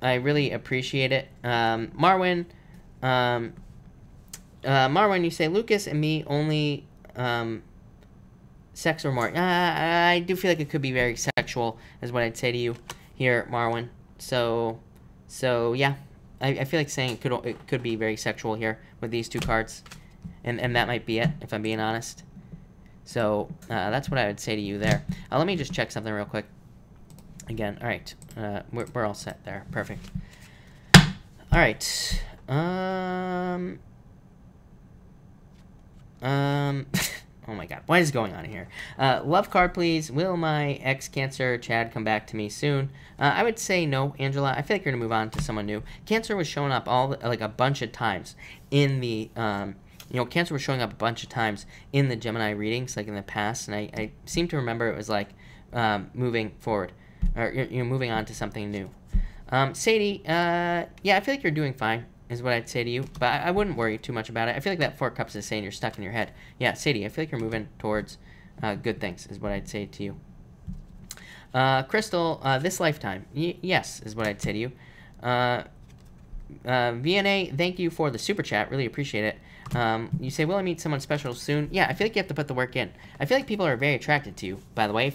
really appreciate it. Marwin, you say Lucas and me only sex or more. I do feel like it could be very sexual, is what I'd say to you here, Marwin. So yeah. I feel like saying it could be very sexual here with these 2 cards. And that might be it, if I'm being honest. So, that's what I would say to you there. Let me just check something real quick. Again, alright. We're all set there. Perfect. Alright. Oh my god, what is going on here? Love card, please. Will my ex-Cancer, Chad, come back to me soon? I would say no, Angela. I feel like you're going to move on to someone new. Cancer was showing up like a bunch of times in the, Cancer was showing up a bunch of times in the Gemini readings, like in the past, and I seem to remember it was like moving forward, or you're moving on to something new. Sadie, yeah, I feel like you're doing fine, is what I'd say to you, but I wouldn't worry too much about it. I feel like that 4 Cups is saying you're stuck in your head. Yeah, Sadie, I feel like you're moving towards good things, is what I'd say to you. Crystal, this lifetime, yes, is what I'd say to you. VNA, thank you for the super chat, really appreciate it. You say, will I meet someone special soon? Yeah, I feel like you have to put the work in. I feel like people are very attracted to you, by the way.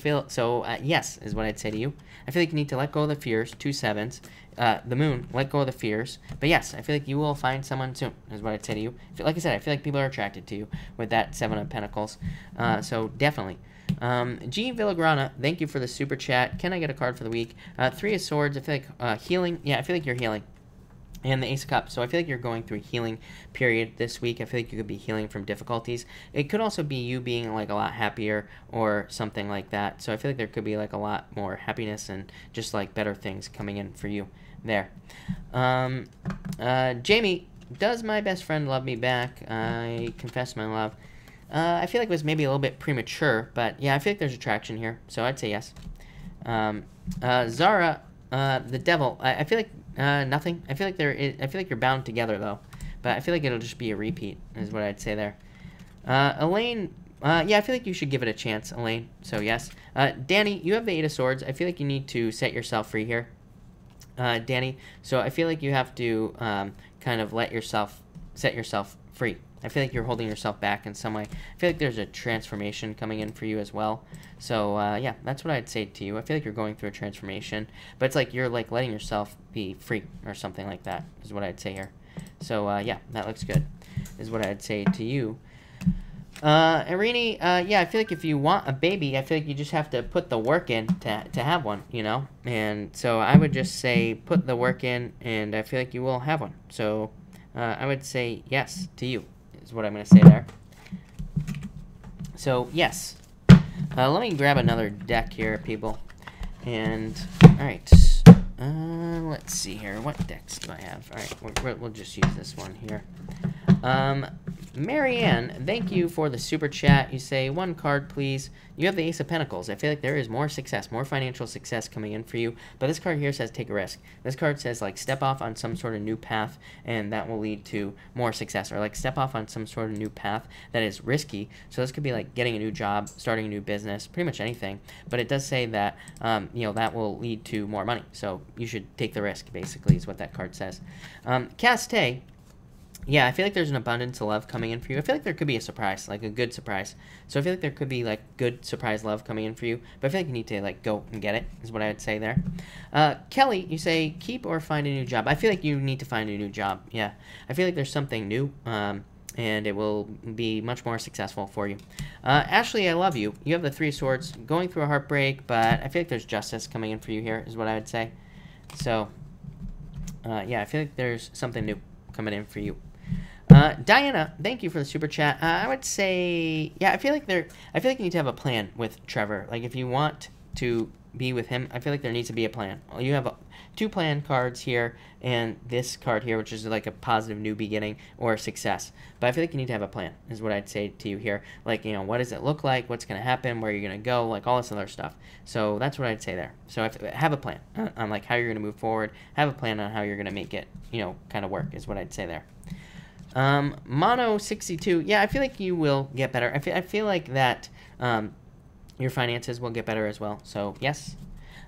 Yes, is what I'd say to you. I feel like you need to let go of the fears, 2 sevens. The moon, let go of the fears. But yes, I feel like you will find someone soon, is what I'd say to you. Like I said, I feel like people are attracted to you with that 7 of Pentacles. So definitely. G. Villagrana, thank you for the super chat. Can I get a card for the week? 3 of Swords, I feel like healing. Yeah, I feel like you're healing. And the Ace of Cups. So I feel like you're going through a healing period this week. I feel like you could be healing from difficulties. It could also be you being like a lot happier or something like that. So I feel like there could be like a lot more happiness and just like better things coming in for you there. Jamie, does my best friend love me back? I confess my love. I feel like it was maybe a little bit premature, but yeah, I feel like there's attraction here. So I'd say yes. Zara, the Devil. I feel like nothing. I feel like you're bound together though, but I feel like it'll just be a repeat, is what I'd say there. Elaine, yeah, I feel like you should give it a chance, Elaine. So yes. Danny, you have the 8 of Swords. I feel like you need to set yourself free here, Danny. So I feel like you have to kind of set yourself free, I feel like you're holding yourself back in some way. I feel like there's a transformation coming in for you as well. So, yeah, that's what I'd say to you. I feel like you're going through a transformation, but it's like you're, like, letting yourself be free or something like that is what I'd say here. So, yeah, that looks good is what I'd say to you. Irini, yeah, I feel like if you want a baby, I feel like you just have to put the work in to have one, you know? And so I would just say put the work in, and I feel like you will have one. So I would say yes to you is what I'm going to say there. So, yes. Let me grab another deck here, people. And, all right. Let's see here. What decks do I have? All right, we'll just use this one here. Marianne, thank you for the super chat. You say, one card, please. You have the Ace of Pentacles. I feel like there is more success, more financial success coming in for you. But this card here says take a risk. This card says, like, step off on some sort of new path, and that will lead to more success. Or, like, step off on some sort of new path that is risky. So this could be, like, getting a new job, starting a new business, pretty much anything. But it does say that, you know, that will lead to more money. So you should take the risk, basically, is what that card says. Caste. Yeah, I feel like there's an abundance of love coming in for you. I feel like there could be a surprise, like a good surprise. So I feel like there could be, like, good surprise love coming in for you. But I feel like you need to, like, go and get it, is what I would say there. Kelly, you say keep or find a new job. I feel like you need to find a new job, yeah. I feel like there's something new, and it will be much more successful for you. Ashley, I love you. You have the Three of Swords, going through a heartbreak, but I feel like there's justice coming in for you here, is what I would say. So, yeah, I feel like there's something new coming in for you. Diana, thank you for the super chat. I would say, yeah, I feel like you need to have a plan with Trevor. Like, if you want to be with him, I feel like there needs to be a plan. You have two plan cards here, and this card here, which is like a positive new beginning or success. But I feel like you need to have a plan, is what I'd say to you here. Like, you know, what does it look like? What's going to happen? Where you're going to go? Like, all this other stuff. So that's what I'd say there. So have a plan on, like, how you're going to move forward. Have a plan on how you're going to make it, you know, kind of work, is what I'd say there. Mono62, yeah, I feel like you will get better. I feel like that your finances will get better as well. So, yes.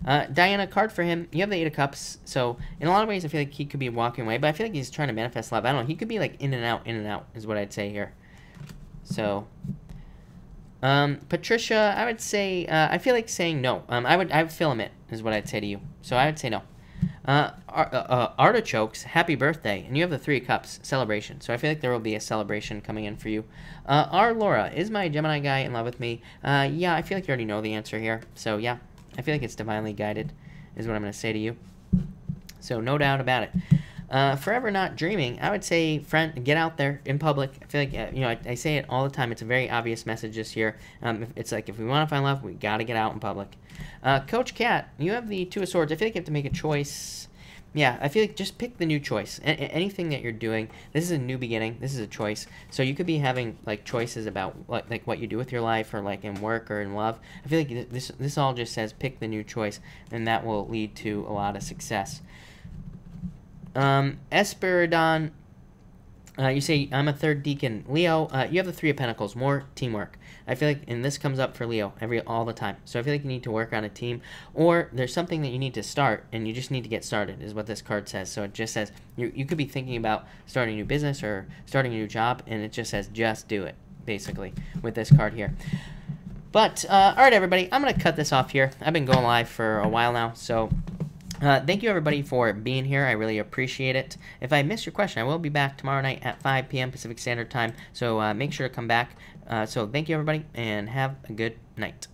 Diana, card for him. You have the Eight of Cups. So, in a lot of ways, I feel like he could be walking away. But I feel like he's trying to manifest love. I don't know. He could be, like, in and out, is what I'd say here. So, Patricia, I would say, I feel like saying no. I would fill him in, is what I'd say to you. So, I would say no. Artichokes, happy birthday. And you have the Three of Cups, celebration. So I feel like there will be a celebration coming in for you. Laura, is my Gemini guy in love with me? Yeah, I feel like you already know the answer here. So yeah, I feel like it's divinely guided, is what I'm going to say to you. So no doubt about it. Forever Not Dreaming, I would say, friend, get out there in public. I feel like, you know, I say it all the time. It's a very obvious message this year. It's like, if we want to find love, we got to get out in public. Coach Kat, you have the Two of Swords. I feel like you have to make a choice. Yeah, I feel like just pick the new choice. Anything that you're doing, this is a new beginning. This is a choice. So you could be having, like, choices about like what you do with your life, or like in work or in love. I feel like this all just says pick the new choice, and that will lead to a lot of success. Esperidon, you say, I'm a third deacon. Leo, you have the Three of Pentacles, more teamwork. I feel like, and this comes up for Leo all the time. So I feel like you need to work on a team, or there's something that you need to start, and you just need to get started, is what this card says. So it just says, you could be thinking about starting a new business or starting a new job, and it just says, just do it, basically, with this card here. But, all right, everybody, I'm going to cut this off here. I've been going live for a while now, so thank you, everybody, for being here. I really appreciate it. If I missed your question, I will be back tomorrow night at 5 p.m. Pacific Standard Time, so make sure to come back. So thank you, everybody, and have a good night.